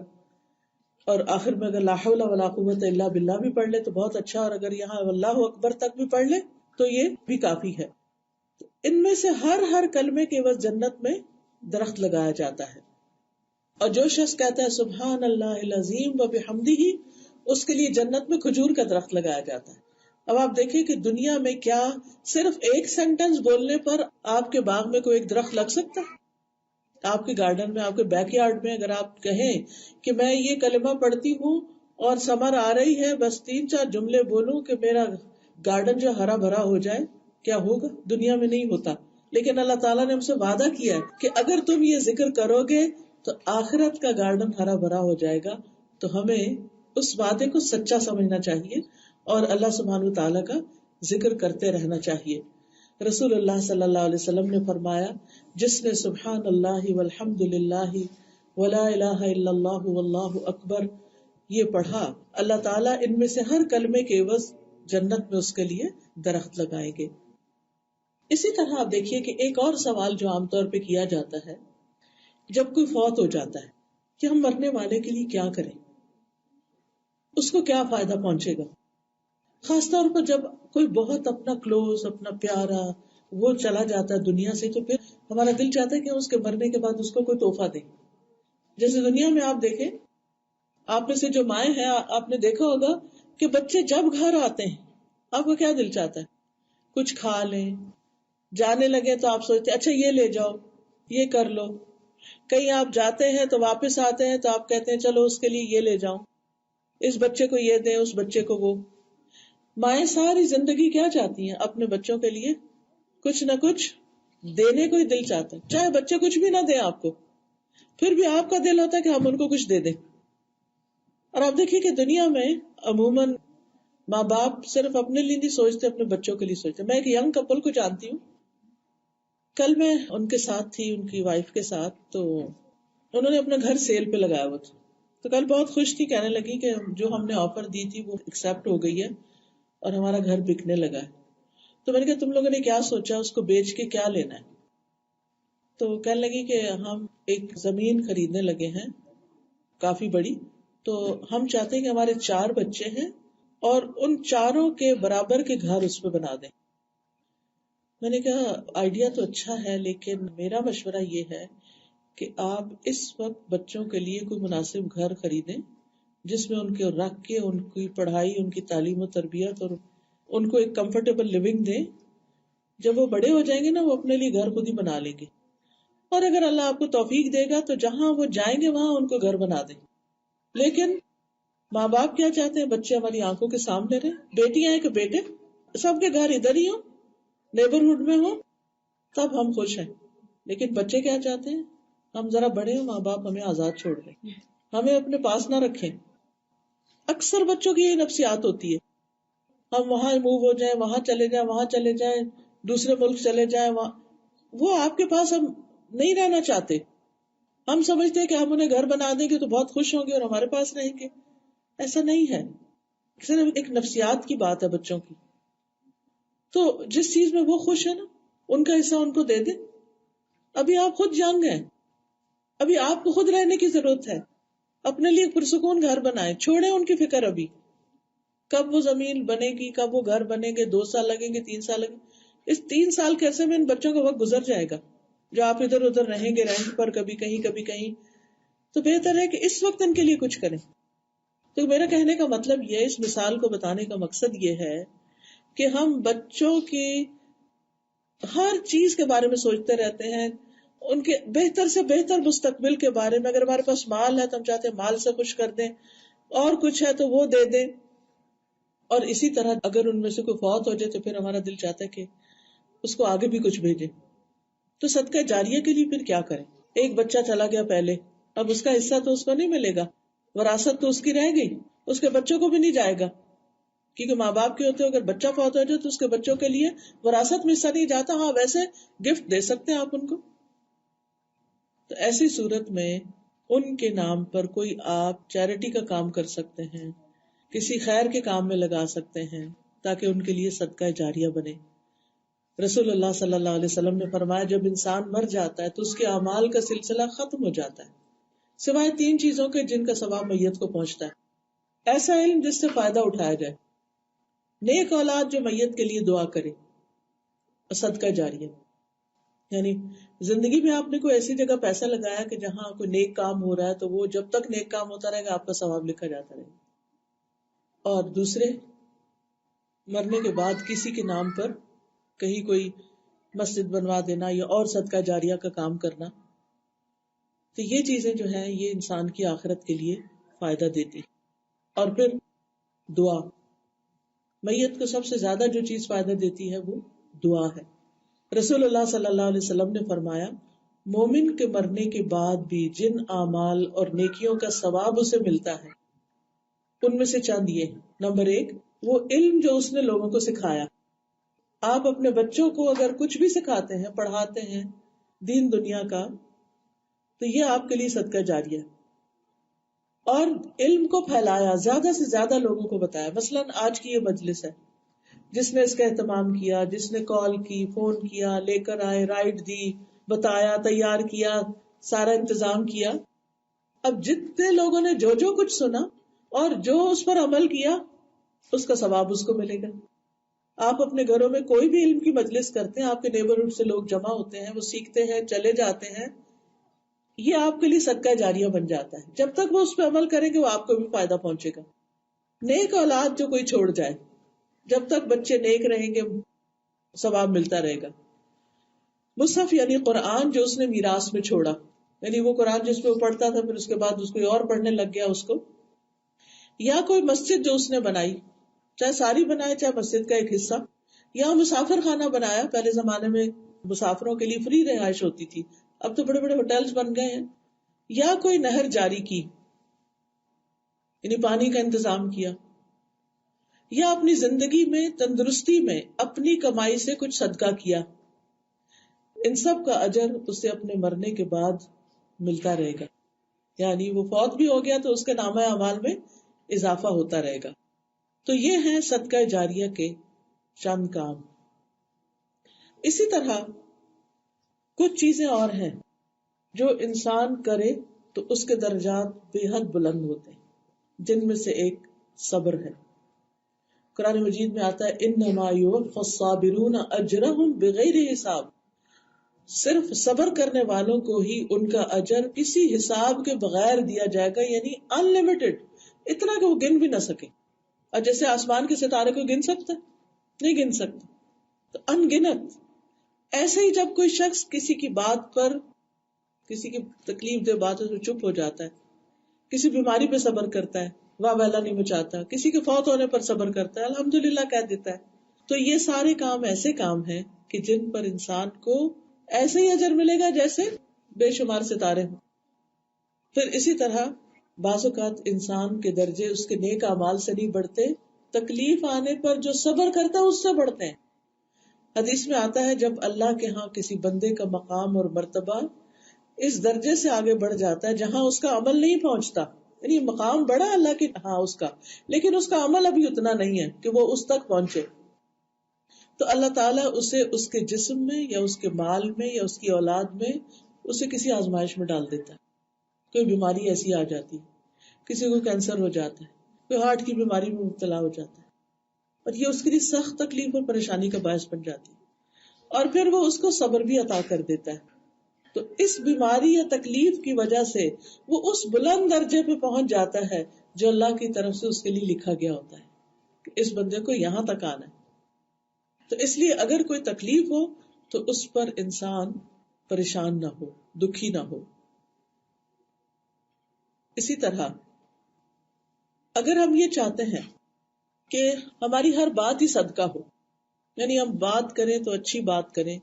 اور آخر میں اگر لا حول ولا قوت الا باللہ بھی پڑھ لے تو بہت اچھا، اور اگر یہاں واللہ اکبر تک بھی پڑھ لے تو یہ بھی کافی ہے. ان میں سے ہر کلمے کے عوض جنت میں درخت لگایا جاتا ہے. اور جو شخص کہتا ہے سبحان اللہ العظیم وبحمدہ، اس کے لیے جنت میں کھجور کا درخت لگایا جاتا ہے. اب آپ دیکھیں کہ دنیا میں کیا صرف ایک سینٹنس بولنے پر آپ کے باغ میں کوئی ایک درخت لگ سکتا ہے؟ آپ کے گارڈن میں، آپ کے بیک یارڈ میں اگر آپ کہیں کہ میں یہ کلمہ پڑھتی ہوں اور سمر آ رہی ہے، بس 3-4 جملے بولوں کہ میرا گارڈن جو ہرا بھرا ہو جائے، کیا ہوگا؟ دنیا میں نہیں ہوتا. لیکن اللہ تعالیٰ نے ہم سے وعدہ کیا ہے کہ اگر تم یہ ذکر کرو گے تو آخرت کا گارڈن ہرا بھرا ہو جائے گا. تو ہمیں اس وعدے کو سچا سمجھنا چاہیے اور اللہ سبحانہ تعالیٰ کا ذکر کرتے رہنا چاہیے. رسول اللہ صلی اللہ علیہ وسلم نے فرمایا، جس نے سبحان اللہ والحمد للہ ولا الہ الا اللہ واللہ اکبر یہ پڑھا، اللہ تعالیٰ ان میں سے ہر کلمے کے عوض جنت میں اس کے لیے درخت لگائیں گے. اسی طرح آپ دیکھیے کہ ایک اور سوال جو عام طور پہ کیا جاتا ہے جب کوئی فوت ہو جاتا ہے کہ ہم مرنے والے کے لیے کیا کریں، اس کو کیا فائدہ پہنچے گا. خاص طور پر جب کوئی بہت اپنا کلوز، اپنا پیارا وہ چلا جاتا ہے دنیا سے، تو پھر ہمارا دل چاہتا ہے کہ اس کے مرنے کے بعد اس کو کوئی تحفہ دیں. جیسے دنیا میں آپ دیکھیں، آپ میں سے جو مائیں ہیں آپ نے دیکھا ہوگا کہ بچے جب گھر آتے ہیں آپ کو کیا دل چاہتا ہے؟ کچھ کھا لیں، جانے لگے تو آپ سوچتے اچھا یہ لے جاؤ، یہ کر لو. کہیں آپ جاتے ہیں تو واپس آتے ہیں تو آپ کہتے ہیں چلو اس کے لیے یہ لے جاؤں، اس بچے کو یہ دیں، اس بچے کو وہ. مائیں ساری زندگی کیا چاہتی ہیں؟ اپنے بچوں کے لیے کچھ نہ کچھ دینے کو ہی دل چاہتا ہے، چاہے بچے کچھ بھی نہ دیں آپ کو، پھر بھی آپ کا دل ہوتا ہے کہ ہم ان کو کچھ دے دیں. اور آپ دیکھیے کہ دنیا میں عموماً ماں باپ صرف اپنے لیے نہیں سوچتے، اپنے بچوں کے لیے سوچتے. میں ایک ینگ کپل کو جانتی ہوں، کل میں ان کے ساتھ تھی، ان کی وائف کے ساتھ، تو انہوں نے اپنا گھر سیل پہ لگایا ہوا تھا. تو کل بہت خوش تھی، کہنے لگی کہ جو ہم نے آفر دی تھی وہ ایکسپٹ ہو گئی ہے اور ہمارا گھر بکنے لگا ہے. تو میں نے کہا تم لوگوں نے کیا سوچا، اس کو بیچ کے کیا لینا ہے؟ تو کہنے لگی کہ ہم ایک زمین خریدنے لگے ہیں کافی بڑی، تو ہم چاہتے ہیں کہ ہمارے 4 بچے ہیں اور ان 4 کے برابر کے گھر اس پہ بنا دیں. میں نے کہا آئیڈیا تو اچھا ہے، لیکن میرا مشورہ یہ ہے کہ آپ اس وقت بچوں کے لیے کوئی مناسب گھر خریدیں جس میں ان کے رکھ کے ان کی پڑھائی، ان کی تعلیم و تربیت اور ان کو ایک کمفرٹیبل لیونگ دیں. جب وہ بڑے ہو جائیں گے نا وہ اپنے لیے گھر خود ہی بنا لیں گے، اور اگر اللہ آپ کو توفیق دے گا تو جہاں وہ جائیں گے وہاں ان کو گھر بنا دیں. لیکن ماں باپ کیا چاہتے ہیں؟ بچے ہماری آنکھوں کے سامنے رہے، بیٹیاں ہیں کہ بیٹے سب کے گھر ادھر ہی ہوں، نیبرہڈ میں ہوں، تب ہم خوش ہیں. لیکن بچے کیا چاہتے ہیں؟ ہم ذرا بڑے ہوں، ماں باپ ہمیں آزاد چھوڑ دیں، ہمیں اپنے پاس نہ رکھیں. اکثر بچوں کی یہ نفسیات ہوتی ہے، ہم وہاں موو ہو جائیں، وہاں چلے جائیں، وہاں چلے جائیں، دوسرے ملک چلے جائیں، وہاں وہ آپ کے پاس ہم نہیں رہنا چاہتے. ہم سمجھتے ہیں کہ ہم انہیں گھر بنا دیں گے تو بہت خوش ہوں گے اور ہمارے پاس رہیں گے. ایسا نہیں ہے، صرف ایک نفسیات کی بات ہے بچوں کی. تو جس چیز میں وہ خوش ہے نا، ان کا حصہ ان کو دے دیں. ابھی آپ خود ینگ ہیں، ابھی آپ کو خود رہنے کی ضرورت ہے. اپنے لیے پرسکون گھر بنائیں، چھوڑیں ان کی فکر. ابھی کب وہ زمین بنے گی، کب وہ گھر بنے گے، 2 سال لگیں گے، 3 سال لگیں گے. اس 3 سال کے عرصے میں ان بچوں کا وقت گزر جائے گا جو آپ ادھر ادھر رہیں گے رینٹ پر، کبھی کہیں کبھی کہیں. تو بہتر ہے کہ اس وقت ان کے لیے کچھ کریں. تو میرا کہنے کا مطلب یہ، اس مثال کو بتانے کا مقصد یہ ہے کہ ہم بچوں کی ہر چیز کے بارے میں سوچتے رہتے ہیں، ان کے بہتر سے بہتر مستقبل کے بارے میں. اگر ہمارے پاس مال ہے تو ہم چاہتے ہیں مال سے خوش کر دیں، اور کچھ ہے تو وہ دے دیں. اور اسی طرح اگر ان میں سے کوئی فوت ہو جائے تو پھر ہمارا دل چاہتا ہے کہ اس کو آگے بھی کچھ بھیجیں. تو صدقہ جاریہ کے لیے پھر کیا کریں؟ ایک بچہ چلا گیا پہلے، اب اس کا حصہ تو اس کو نہیں ملے گا، وراثت تو اس کی رہ گئی، اس کے بچوں کو بھی نہیں جائے گا. کیونکہ ماں باپ کے ہوتے ہیں، اگر بچہ فوت ہو جائے تو اس کے بچوں کے لیے وراثت میں حصہ نہیں جاتا. ہاں ویسے گفٹ دے سکتے ہیں آپ ان کو. تو ایسی صورت میں ان کے نام پر کوئی آپ چیریٹی کا کام کر سکتے ہیں، کسی خیر کے کام میں لگا سکتے ہیں تاکہ ان کے لیے صدقہ جاریہ بنے. رسول اللہ صلی اللہ علیہ وسلم نے فرمایا جب انسان مر جاتا ہے تو اس کے اعمال کا سلسلہ ختم ہو جاتا ہے سوائے 3 چیزوں کے جن کا ثواب میت کو پہنچتا ہے. ایسا علم جس سے فائدہ اٹھایا جائے، نیک اولاد جو میت کے لیے دعا کرے، اور صدقہ جاریہ. یعنی زندگی میں آپ نے کوئی ایسی جگہ پیسہ لگایا کہ جہاں کوئی نیک کام ہو رہا ہے تو وہ جب تک نیک کام ہوتا رہے گا آپ کا ثواب لکھا جاتا رہے گا. اور دوسرے، مرنے کے بعد کسی کے نام پر کہیں کوئی مسجد بنوا دینا یا اور صدقہ جاریہ کا کام کرنا. تو یہ چیزیں جو ہیں یہ انسان کی آخرت کے لیے فائدہ دیتی. اور پھر دعا، میت کو سب سے زیادہ جو چیز فائدہ دیتی ہے وہ دعا ہے. رسول اللہ صلی اللہ علیہ وسلم نے فرمایا مومن کے مرنے کے بعد بھی جن اعمال اور نیکیوں کا ثواب اسے ملتا ہے ان میں سے چند یہ. نمبر 1، وہ علم جو اس نے لوگوں کو سکھایا. آپ اپنے بچوں کو اگر کچھ بھی سکھاتے ہیں، پڑھاتے ہیں دین دنیا کا، تو یہ آپ کے لیے صدقہ جاریہ ہے. اور علم کو پھیلایا، زیادہ سے زیادہ لوگوں کو بتایا. مثلا آج کی یہ مجلس ہے، جس نے اس کا اہتمام کیا، جس نے کال کی، فون کیا، لے کر آئے، رائڈ دی، بتایا، تیار کیا، سارا انتظام کیا. اب جتنے لوگوں نے جو جو کچھ سنا اور جو اس پر عمل کیا اس کا ثواب اس کو ملے گا. آپ اپنے گھروں میں کوئی بھی علم کی مجلس کرتے ہیں، آپ کے نیبرہڈ سے لوگ جمع ہوتے ہیں، وہ سیکھتے ہیں، چلے جاتے ہیں، یہ آپ کے لیے صدقہ جاریہ بن جاتا ہے. جب تک وہ اس پہ عمل کریں گے وہ آپ کو بھی فائدہ پہنچے گا. نیک اولاد جو کوئی چھوڑ جائے، جب تک بچے نیک رہیں گے ثواب ملتا رہے گا. مصحف یعنی قرآن جو اس نے میراث میں چھوڑا، یعنی وہ قرآن جس پہ وہ پڑھتا تھا پھر اس کے بعد اس کو اور پڑھنے لگ گیا اس کو. یا کوئی مسجد جو اس نے بنائی، چاہے ساری بنائے چاہے مسجد کا ایک حصہ. یا مسافر خانہ بنایا، پہلے زمانے میں مسافروں کے لیے فری رہائش ہوتی تھی، اب تو بڑے بڑے ہوٹلز بن گئے ہیں. یا کوئی نہر جاری کی، یعنی پانی کا انتظام کیا. یا اپنی زندگی میں تندرستی میں اپنی کمائی سے کچھ صدقہ کیا. ان سب کا اجر اسے اپنے مرنے کے بعد ملتا رہے گا. یعنی وہ فوت بھی ہو گیا تو اس کے نامہ اعمال میں اضافہ ہوتا رہے گا. تو یہ ہیں صدقہ جاریہ کے چند کام. اسی طرح کچھ چیزیں اور ہیں جو انسان کرے تو اس کے درجات بے حد بلند ہوتے ہیں، جن میں سے ایک صبر ہے. قرآن مجید میں آتا ہے انما یوفی الصابرون اجرہم بغیر حساب. صرف صبر کرنے والوں کو ہی ان کا اجر کسی حساب کے بغیر دیا جائے گا، یعنی ان لمیٹڈ، اتنا کہ وہ گن بھی نہ سکے. اور جیسے آسمان کے ستارے کو گن سکتا نہیں گن سکتا، تو ان گنت. ایسے ہی جب کوئی شخص کسی کی بات پر، کسی کی تکلیف دہ باتوں سے چپ ہو جاتا ہے، کسی بیماری پہ صبر کرتا ہے، واہ ویلا نہیں مچاتا، کسی کے فوت ہونے پر صبر کرتا ہے، الحمدللہ کہہ دیتا ہے، تو یہ سارے کام ایسے کام ہیں کہ جن پر انسان کو ایسے ہی اجر ملے گا جیسے بے شمار ستارے ہوں. پھر اسی طرح بعض اوقات انسان کے درجے اس کے نیک اعمال سے نہیں بڑھتے، تکلیف آنے پر جو صبر کرتا ہے اس سے بڑھتے ہیں. حدیث میں آتا ہے جب اللہ کے ہاں کسی بندے کا مقام اور مرتبہ اس درجے سے آگے بڑھ جاتا ہے جہاں اس کا عمل نہیں پہنچتا، یعنی مقام بڑا اللہ کے ہاں اس کا، لیکن اس کا عمل ابھی اتنا نہیں ہے کہ وہ اس تک پہنچے، تو اللہ تعالیٰ اسے اس کے جسم میں یا اس کے مال میں یا اس کی اولاد میں اسے کسی آزمائش میں ڈال دیتا ہے. کوئی بیماری ایسی آ جاتی، کسی کو کینسر ہو جاتا ہے، کوئی ہارٹ کی بیماری میں مبتلا ہو جاتا ہے، اور یہ اس کے لیے سخت تکلیف اور پریشانی کا باعث بن جاتی ہے، اور پھر وہ اس کو صبر بھی عطا کر دیتا ہے. تو اس بیماری یا تکلیف کی وجہ سے وہ اس بلند درجے پہ پہنچ جاتا ہے جو اللہ کی طرف سے اس کے لیے لکھا گیا ہوتا ہے کہ اس بندے کو یہاں تک آنا ہے. تو اس لیے اگر کوئی تکلیف ہو تو اس پر انسان پریشان نہ ہو، دکھی نہ ہو. اسی طرح اگر ہم یہ چاہتے ہیں کہ ہماری ہر بات ہی صدقہ ہو، یعنی ہم بات کریں تو اچھی بات کریں،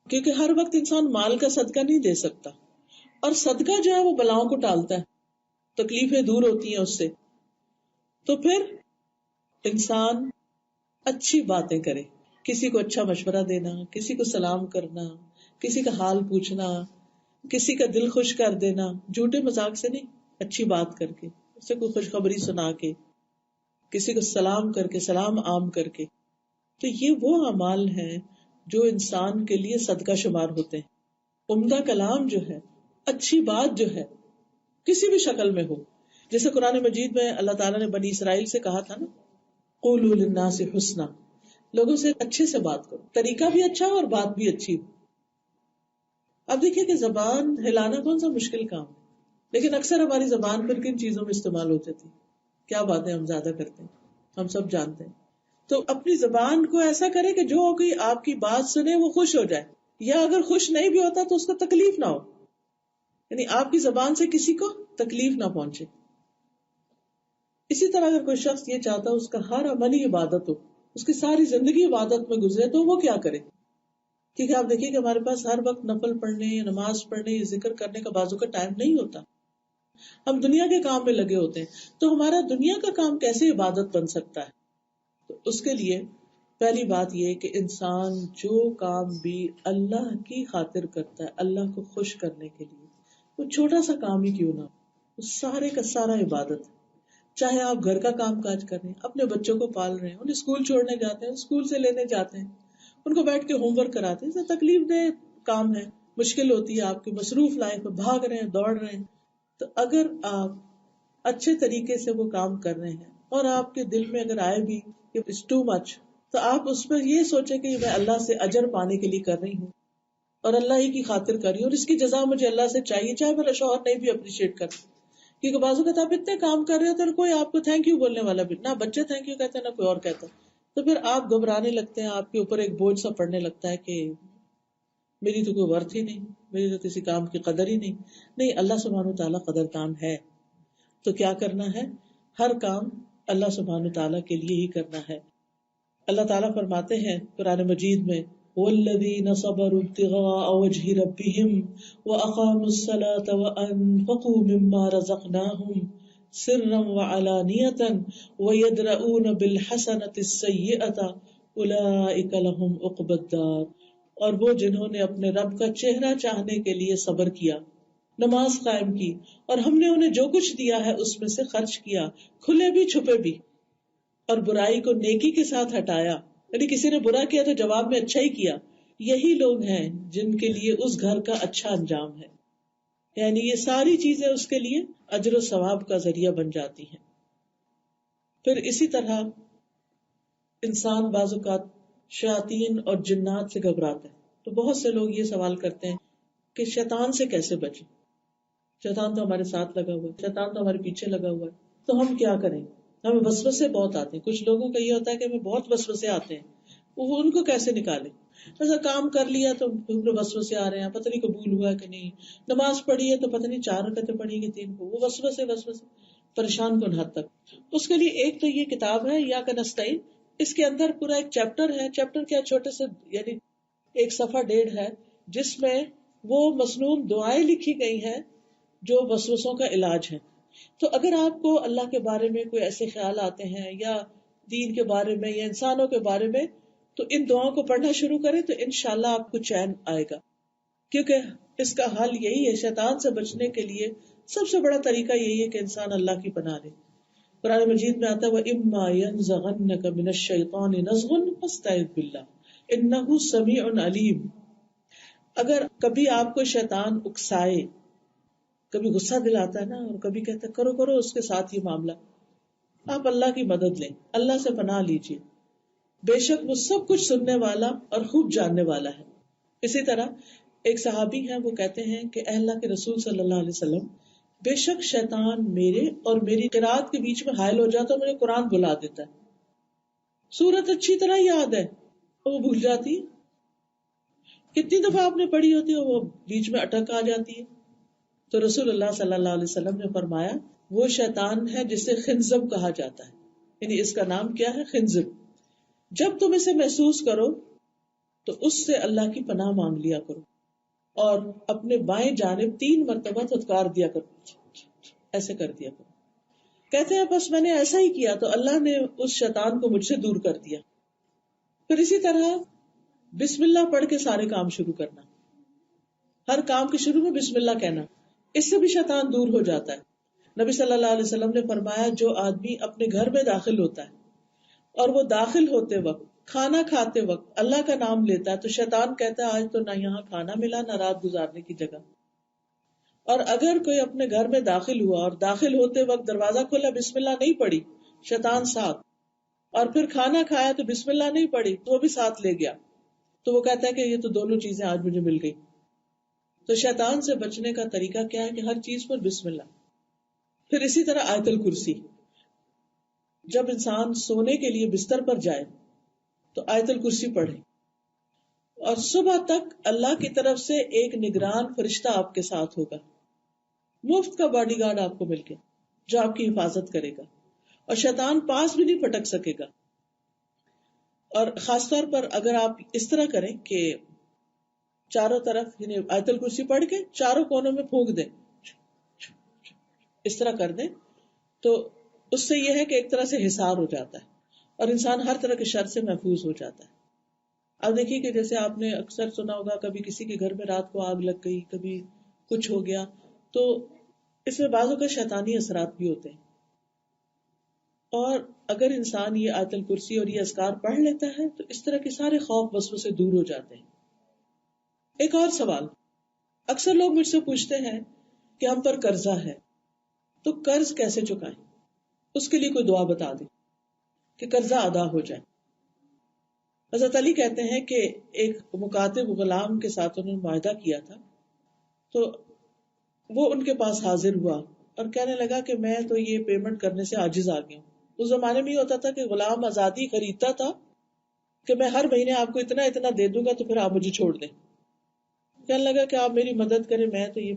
کیونکہ ہر وقت انسان مال کا صدقہ نہیں دے سکتا، اور صدقہ جو ہے وہ بلاؤں کو ٹالتا ہے، تکلیفیں دور ہوتی ہیں اس سے. تو پھر انسان اچھی باتیں کرے، کسی کو اچھا مشورہ دینا، کسی کو سلام کرنا، کسی کا حال پوچھنا، کسی کا دل خوش کر دینا، جھوٹے مذاق سے نہیں، اچھی بات کر کے، اسے کوئی خوشخبری سنا کے، کسی کو سلام کر کے، سلام عام کر کے. تو یہ وہ اعمال ہیں جو انسان کے لیے صدقہ شمار ہوتے ہیں. عمدہ کلام جو ہے، اچھی بات جو ہے، کسی بھی شکل میں ہو، جیسے قرآن مجید میں اللہ تعالیٰ نے بنی اسرائیل سے کہا تھا نا، قولوا للناس حسنا، لوگوں سے اچھے سے بات کرو، طریقہ بھی اچھا ہو اور بات بھی اچھی ہو. اب دیکھیے کہ زبان ہلانا کون سا مشکل کام ہے، لیکن اکثر ہماری زبان پر کن چیزوں میں استعمال ہوتی تھی، کیا باتیں ہم زیادہ کرتے ہیں، ہم سب جانتے ہیں. تو اپنی زبان کو ایسا کرے کہ جو کوئی آپ کی بات سنے وہ خوش ہو جائے، یا اگر خوش نہیں بھی ہوتا تو اس کو تکلیف نہ ہو، یعنی آپ کی زبان سے کسی کو تکلیف نہ پہنچے. اسی طرح اگر کوئی شخص یہ چاہتا ہے اس کا ہر عمل ہی عبادت ہو، اس کی ساری زندگی عبادت میں گزرے، تو وہ کیا کرے؟ کیونکہ آپ دیکھیے کہ ہمارے پاس ہر وقت نفل پڑھنے یا نماز پڑھنے یا ذکر کرنے کا بازو کا ٹائم نہیں ہوتا، ہم دنیا کے کام میں لگے ہوتے ہیں. تو ہمارا دنیا کا کام کیسے عبادت بن سکتا ہے؟ تو اس کے لیے پہلی بات یہ کہ انسان جو کام بھی اللہ کی خاطر کرتا ہے، اللہ کو خوش کرنے کے لیے، وہ چھوٹا سا کام ہی کیوں نہ ہو، وہ سارے کا سارا عبادت ہے. چاہے آپ گھر کا کام کاج کر رہے ہیں، اپنے بچوں کو پال رہے ہیں، انہیں اسکول چھوڑنے جاتے ہیں، اسکول سے لینے جاتے ہیں، ان کو بیٹھ کے ہوم ورک کراتے ہیں، تکلیف دہ کام ہے، مشکل ہوتی ہے، آپ کی مصروف لائف میں بھاگ رہے ہیں، دوڑ رہے ہیں. تو اگر آپ اچھے طریقے سے وہ کام کر رہے ہیں اور آپ کے دل میں اگر آئے بھی کہ اٹس ٹو مچ، تو آپ اس پر یہ سوچیں کہ میں اللہ سے اجر پانے کے لیے کر رہی ہوں اور اللہ ہی کی خاطر کر رہی ہوں، اور اس کی جزا مجھے اللہ سے چاہیے، چاہے میرا شوہر نہیں بھی اپریشیٹ کرتا. کیونکہ بعض اوقات آپ اتنے کام کر رہے ہوتے ہیں، کوئی آپ کو تھینک یو بولنے والا بھی نہ، بچے تھینک یو کہتے ہیں نہ کوئی اور کہتا ہے. تو پھر آپ گھبرانے لگتے ہیں، آپ کے اوپر ایک بوجھ سا پڑنے لگتا ہے کہ میری تو کوئی ورتھ ہی نہیں، میری تو کسی کام کی قدر ہی نہیں. نہیں، اللہ سبحانہ تعالیٰ قدردان ہے. تو کیا کرنا ہے؟ ہر کام اللہ سبحانہ تعالیٰ کے لیے ہی کرنا ہے. اللہ تعالیٰ فرماتے ہیں قرآن مجید میں، وَالَّذِينَ صَبَرُوا ابْتِغَاءَ وَجْهِ رَبِّهِمْ وَأَقَامُوا الصَّلَاةَ وَأَنفَقُوا مِمَّا رَزَقْنَاهُمْ سِرًّا وَعَلَانِيَةً وَيَدْرَؤُونَ بِالْحَسَنَةِ السَّيِّئَةَ أُولَئِكَ لَهُمْ عُقْبَى الدَّارِ. اور وہ جنہوں نے اپنے رب کا چہرہ چاہنے کے لیے صبر کیا، نماز قائم کی، اور ہم نے انہیں جو کچھ دیا ہے اس میں سے خرچ کیا، کھلے بھی چھپے بھی، اور برائی کو نیکی کے ساتھ ہٹایا، یعنی کسی نے برا کیا تو جواب میں اچھا ہی کیا، یہی لوگ ہیں جن کے لیے اس گھر کا اچھا انجام ہے. یعنی یہ ساری چیزیں اس کے لیے اجر و ثواب کا ذریعہ بن جاتی ہیں. پھر اسی طرح انسان بعض اوقات شیاطین اور جنات سے گھبراتا ہے. تو بہت سے لوگ یہ سوال کرتے ہیں کہ شیطان سے کیسے بچیں؟ شیطان تو ہمارے ساتھ لگا ہوا ہے، شیطان تو ہمارے پیچھے لگا ہوا ہے، تو ہم کیا کریں؟ ہمیں وسوسے بہت آتے ہیں. کچھ لوگوں کا یہ ہوتا ہے کہ ہمیں بہت وسوسے آتے ہیں، وہ ان کو کیسے نکالیں؟ ایسا کام کر لیا تو وسوسے آ رہے ہیں، پتہ نہیں قبول ہوا کہ نہیں، نماز پڑھی ہے تو پتہ نہیں 4 رکعتیں پڑھی کہ 3 کو، وہ وسوسے پریشان کن حد تک. اس کے لیے ایک تو یہ کتاب ہے یا کا نستعین، اس کے اندر پورا ایک چیپٹر ہے، چیپٹر کیا چھوٹے سے، یعنی 1 صفحہ 1.5 ہے، جس میں وہ مسنون دعائیں لکھی گئی ہیں جو وسوسوں کا علاج ہے. تو اگر آپ کو اللہ کے بارے میں کوئی ایسے خیال آتے ہیں یا دین کے بارے میں یا انسانوں کے بارے میں، تو ان دعاؤں کو پڑھنا شروع کریں تو انشاءاللہ آپ کو چین آئے گا. کیونکہ اس کا حل یہی ہے، شیطان سے بچنے کے لیے سب سے بڑا طریقہ یہی ہے کہ انسان اللہ کی پناہ لے. قرآن مجید میں آتا ہے وَإِمَّا يَنزَغَنَّكَ مِنَ الشَّيْطَانِ نَزْغٌ فَاسْتَعِذْ بِاللَّهِ إِنَّهُ سَمِيعٌ عَلِيمٌ. اگر کبھی آپ کو شیطان اکسائے، کبھی غصہ دلاتا ہے نا، اور کبھی کہتا ہے کرو کرو اس کے ساتھ یہ معاملہ، آپ اللہ کی مدد لیں، اللہ سے پناہ لیجیے، بے شک وہ سب کچھ سننے والا اور خوب جاننے والا ہے. اسی طرح ایک صحابی ہیں، وہ کہتے ہیں کہ اے اللہ کے رسول صلی اللہ علیہ وسلم، بے شک شیطان میرے اور میری قرات کے بیچ میں حائل ہو جاتا ہے، مجھے قرآن بلا دیتا ہے، سورت اچھی طرح یاد ہے وہ بھول جاتی ہے، کتنی دفعہ آپ نے پڑھی ہوتی ہے وہ بیچ میں اٹک آ جاتی ہے. تو رسول اللہ صلی اللہ علیہ وسلم نے فرمایا وہ شیطان ہے جسے خنزب کہا جاتا ہے، یعنی اس کا نام کیا ہے؟ خنزب. جب تم اسے محسوس کرو تو اس سے اللہ کی پناہ مانگ لیا کرو اور اپنے بائیں جانب 3 مرتبہ دھتکار دیا کرو، ایسے کر دیا کرو. کہتے ہیں بس میں نے ایسا ہی کیا تو اللہ نے اس شیطان کو مجھ سے دور کر دیا. پھر اسی طرح بسم اللہ پڑھ کے سارے کام شروع کرنا، ہر کام کے شروع میں بسم اللہ کہنا، اس سے بھی شیطان دور ہو جاتا ہے. نبی صلی اللہ علیہ وسلم نے فرمایا جو آدمی اپنے گھر میں داخل ہوتا ہے اور وہ داخل ہوتے وقت، کھانا کھاتے وقت اللہ کا نام لیتا ہے تو شیطان کہتا ہے آج تو نہ یہاں کھانا ملا نہ رات گزارنے کی جگہ. اور اگر کوئی اپنے گھر میں داخل ہوا اور داخل ہوتے وقت دروازہ کھولا بسم اللہ نہیں پڑی، شیطان ساتھ، اور پھر کھانا کھایا تو بسم اللہ نہیں پڑی تو وہ بھی ساتھ لے گیا، تو وہ کہتا ہے کہ یہ تو دونوں چیزیں آج مجھے مل گئی. تو شیطان سے بچنے کا طریقہ کیا ہے کہ ہر چیز پر بسم اللہ. پھر اسی طرح آیت الکرسی، جب انسان سونے کے لیے بستر پر جائے تو آیت الکرسی پڑھے، اور صبح تک اللہ کی طرف سے ایک نگران فرشتہ آپ کے ساتھ ہوگا، مفت کا باڈی گارڈ آپ کو مل کے جو آپ کی حفاظت کرے گا، اور شیطان پاس بھی نہیں پھٹک سکے گا. اور خاص طور پر اگر آپ اس طرح کریں کہ چاروں طرف یعنی آیت الکرسی پڑھ کے چاروں کونوں میں پھونک دیں، اس طرح کر دیں، تو اس سے یہ ہے کہ ایک طرح سے حصار ہو جاتا ہے اور انسان ہر طرح کے شر سے محفوظ ہو جاتا ہے. اب دیکھیے کہ جیسے آپ نے اکثر سنا ہوگا کبھی کسی کے گھر میں رات کو آگ لگ گئی، کبھی کچھ ہو گیا، تو اس میں بعضوں کا شیطانی اثرات بھی ہوتے ہیں. اور اگر انسان یہ آیت الکرسی اور یہ اذکار پڑھ لیتا ہے تو اس طرح کے سارے خوف وسوسے دور ہو جاتے ہیں. ایک اور سوال، اکثر لوگ مجھ سے پوچھتے ہیں کہ ہم پر قرضہ ہے تو قرض کیسے چکائیں، اس کے لیے کوئی دعا بتا دیں کہ قرضہ ادا ہو جائے. حضرت علی کہتے ہیں کہ ایک مکاتب غلام کے ساتھ انہوں نے معاہدہ کیا تھا، تو وہ ان کے پاس حاضر ہوا اور کہنے لگا کہ میں تو یہ پیمنٹ کرنے سے عاجز آ گیا ہوں. اس زمانے میں یہ ہوتا تھا کہ غلام آزادی خریدتا تھا کہ میں ہر مہینے آپ کو اتنا اتنا دے دوں گا تو پھر آپ مجھے چھوڑ دیں. کہنے لگا کہ آپ میری مدد کریں، میں تو یہ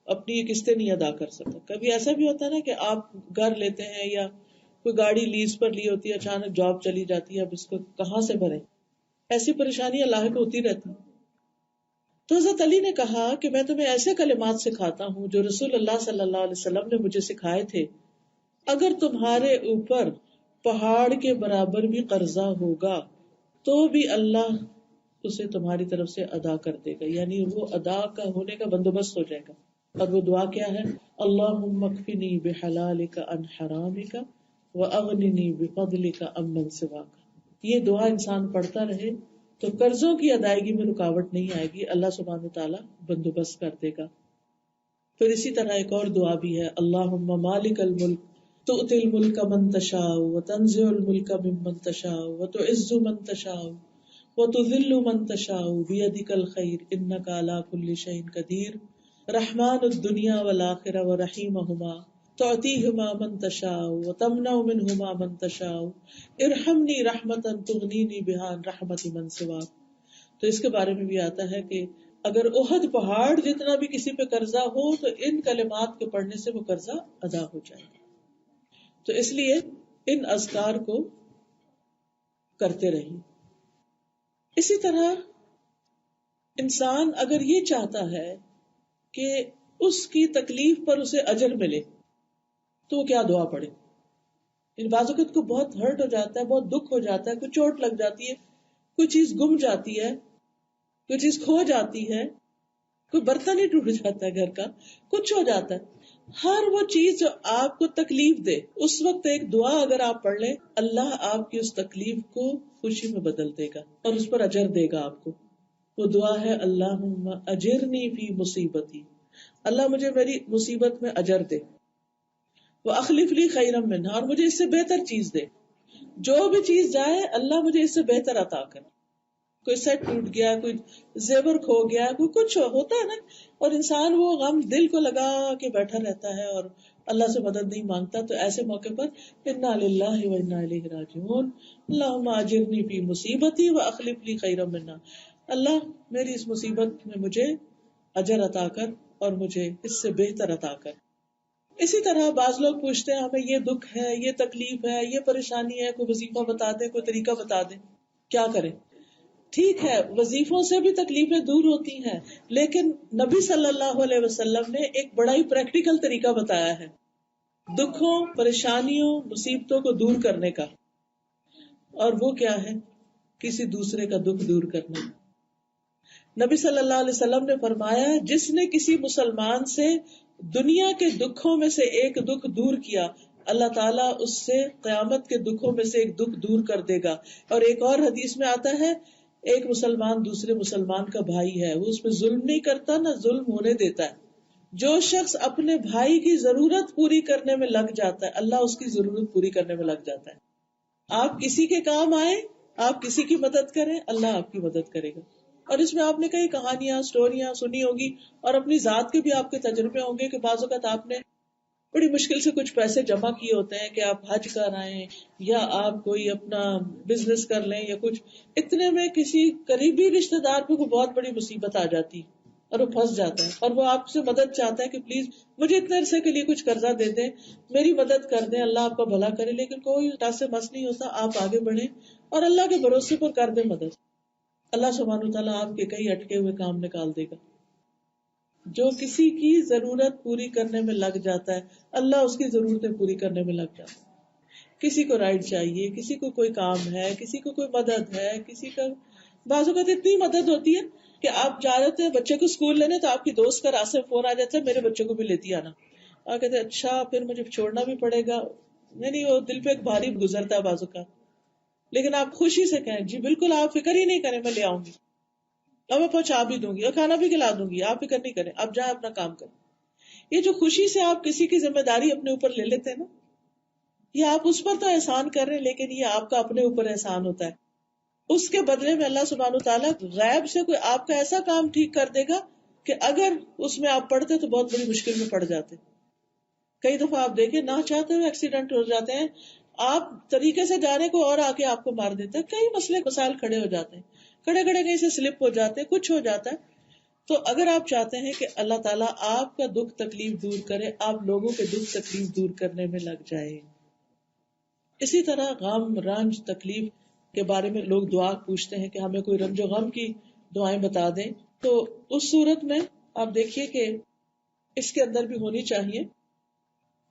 اپنی یہ قسطیں نہیں ادا کر سکتا. کبھی ایسا بھی ہوتا ہے نا کہ آپ گھر لیتے ہیں یا کوئی گاڑی لیز پر لی ہوتی ہے، اچانک جاب چلی جاتی ہے، اب اس کو کہاں سے بھریں، ایسی پریشانیاں لاحق ہوتی رہتی. تو حضرت علی نے کہا کہ میں تمہیں ایسے کلمات سکھاتا ہوں جو رسول اللہ صلی اللہ علیہ وسلم نے مجھے سکھائے تھے، اگر تمہارے اوپر پہاڑ کے برابر بھی قرضہ ہوگا تو بھی اللہ اسے تمہاری طرف سے ادا کر دے گا، یعنی وہ ادا کا ہونے کا بندوبست ہو جائے گا. اور وہ دعا کیا ہے؟ اللہم اکفنی بحلالک عن حرامک واغننی بفضلک عمن سواک. یہ دعا انسان پڑھتا رہے تو قرضوں کی ادائیگی میں رکاوٹ نہیں آئے گی، اللہ سبحانہ تعالیٰ بندوبست کر دے گا. پھر اسی طرح ایک اور دعا بھی ہے، اللہم مالک الملک تؤتی الملک من تشاء وتنزع الملک ممن تشاء وتعز من تشاء وتذل من تشاء بیدک الخیر انک علی کل شیء قدیر رحمان الدنیا والآخرہ ورحیمہما تعطیہما من تشاء وتمنع منہما من تشاء ارحمنی رحمتا تغنینی بہا عن رحمت من سواک. تو اس کے بارے میں بھی آتا ہے کہ اگر احد پہاڑ جتنا بھی کسی پہ قرضہ ہو تو ان کلمات کے پڑھنے سے وہ قرضہ ادا ہو جائے گا. تو اس لیے ان اذکار کو کرتے رہیں. اسی طرح انسان اگر یہ چاہتا ہے کہ اس کی تکلیف پر اسے اجر ملے تو وہ کیا دعا پڑھے. ان بعض اوقات کو بہت ہرٹ ہو جاتا ہے، بہت دکھ ہو جاتا ہے، کوئی چوٹ لگ جاتی ہے، کوئی چیز گم جاتی ہے، کوئی چیز کھو جاتی ہے، کوئی برتن ہی ٹوٹ جاتا ہے گھر کا، کچھ ہو جاتا ہے. ہر وہ چیز جو آپ کو تکلیف دے اس وقت ایک دعا اگر آپ پڑھ لیں، اللہ آپ کی اس تکلیف کو خوشی میں بدل دے گا اور اس پر اجر دے گا آپ کو. وہ دعا ہے اللہم اجرنی فی مصیبتی، اللہ مجھے میری مصیبت میں اجر دے، واخلف لی خیرا منہا، اور مجھے اس سے بہتر چیز دے. جو بھی چیز جائے اللہ مجھے اس سے بہتر عطا کر. کوئی سیٹ ٹوٹ گیا، کوئی زیور کھو گیا، کوئی کچھ ہوتا ہے نا، اور انسان وہ غم دل کو لگا کے بیٹھا رہتا ہے اور اللہ سے مدد نہیں مانگتا. تو ایسے موقع پر انا للہ و انا الیہ راجعون، اللہم اجرنی فی مصیبتی واخلف لی خیرا منہا، اللہ میری اس مصیبت میں مجھے اجر عطا کر اور مجھے اس سے بہتر عطا کر. اسی طرح بعض لوگ پوچھتے ہیں ہمیں یہ دکھ ہے، یہ تکلیف ہے، یہ پریشانی ہے، کوئی وظیفہ بتا دیں، کوئی طریقہ بتا دیں، کیا کریں. ٹھیک ہے، وظیفوں سے بھی تکلیفیں دور ہوتی ہیں، لیکن نبی صلی اللہ علیہ وسلم نے ایک بڑا ہی پریکٹیکل طریقہ بتایا ہے دکھوں، پریشانیوں، مصیبتوں کو دور کرنے کا. اور وہ کیا ہے؟ کسی دوسرے کا دکھ دور کرنا. نبی صلی اللہ علیہ وسلم نے فرمایا جس نے کسی مسلمان سے دنیا کے دکھوں میں سے ایک دکھ دور کیا، اللہ تعالیٰ اس سے قیامت کے دکھوں میں سے ایک دکھ دور کر دے گا. اور ایک اور حدیث میں آتا ہے ایک مسلمان دوسرے مسلمان کا بھائی ہے، وہ اس میں ظلم نہیں کرتا، نہ ظلم ہونے دیتا ہے. جو شخص اپنے بھائی کی ضرورت پوری کرنے میں لگ جاتا ہے اللہ اس کی ضرورت پوری کرنے میں لگ جاتا ہے. آپ کسی کے کام آئے، آپ کسی کی مدد کریں، اللہ آپ کی مدد کرے گا. اور اس میں آپ نے کئی کہانیاں، سٹوریاں سنی ہوگی، اور اپنی ذات کے بھی آپ کے تجربے ہوں گے کہ بعض اوقات آپ نے بڑی مشکل سے کچھ پیسے جمع کیے ہوتے ہیں کہ آپ حج کر آئیں یا آپ کوئی اپنا بزنس کر لیں یا کچھ، اتنے میں کسی قریبی رشتے دار پہ کوئی بہت بڑی مصیبت آ جاتی اور وہ پھنس جاتا ہے اور وہ آپ سے مدد چاہتا ہے کہ پلیز مجھے اتنے عرصے کے لیے کچھ قرضہ دے دیں، میری مدد کر دیں، اللہ آپ کا بھلا کرے. لیکن کوئی ٹاس سے مس نہیں ہوتا، آپ آگے بڑھیں اور اللہ کے بھروسے پر کر دیں مدد. اللہ سبحانہ وتعالیٰ آپ کے کئی اٹکے ہوئے کام نکال دے گا. جو کسی کی ضرورت پوری کرنے میں لگ جاتا ہے اللہ اس کی ضرورتیں پوری کرنے میں لگ جاتا ہے. کسی کو رائڈ چاہیے، کسی کو کوئی کام ہے، کسی کو کوئی مدد ہے، کسی کا بعض اوقات اتنی مدد ہوتی ہے کہ آپ جا رہے تھے بچے کو اسکول لینے تو آپ کی دوست کا راستے میں فون آ جاتا ہے میرے بچے کو بھی لیتی آنا. اور کہتے اچھا پھر مجھے چھوڑنا بھی پڑے گا. نہیں وہ دل پہ ایک بھاری گزرتا ہے بعض اوقات، لیکن آپ خوشی سے کہیں جی بالکل آپ فکر ہی نہیں کریں میں لے آؤں گی، اب میں پہنچا بھی دوں گی اور کھانا بھی کھلا دوں گی، آپ فکر نہیں کریں، آپ جائیں اپنا کام کریں. یہ جو خوشی سے آپ کسی کی ذمہ داری اپنے اوپر لے لیتے ہیں نا، یہ آپ اس پر تو احسان کر رہے ہیں لیکن یہ آپ کا اپنے اوپر احسان ہوتا ہے. اس کے بدلے میں اللہ سبحانہ وتعالیٰ غیب سے کوئی آپ کا ایسا کام ٹھیک کر دے گا کہ اگر اس میں آپ پڑتے تو بہت بڑی مشکل میں پڑ جاتے. کئی دفعہ آپ دیکھیں نہ چاہتے ہوئے ایکسیڈنٹ ہو جاتے ہیں، آپ طریقے سے جانے کو اور آ کے آپ کو مار دیتا ہے. کئی مسائل کھڑے ہو جاتے ہیں، کھڑے کہیں سے سلپ ہو جاتے ہیں، کچھ ہو جاتا ہے. تو اگر آپ چاہتے ہیں کہ اللہ تعالیٰ آپ کا دکھ تکلیف دور کرے، آپ لوگوں کے دکھ تکلیف دور کرنے میں لگ جائے. اسی طرح غم رنج تکلیف کے بارے میں لوگ دعا پوچھتے ہیں کہ ہمیں کوئی رنج و غم کی دعائیں بتا دیں. تو اس صورت میں آپ دیکھیے کہ اس کے اندر بھی ہونی چاہیے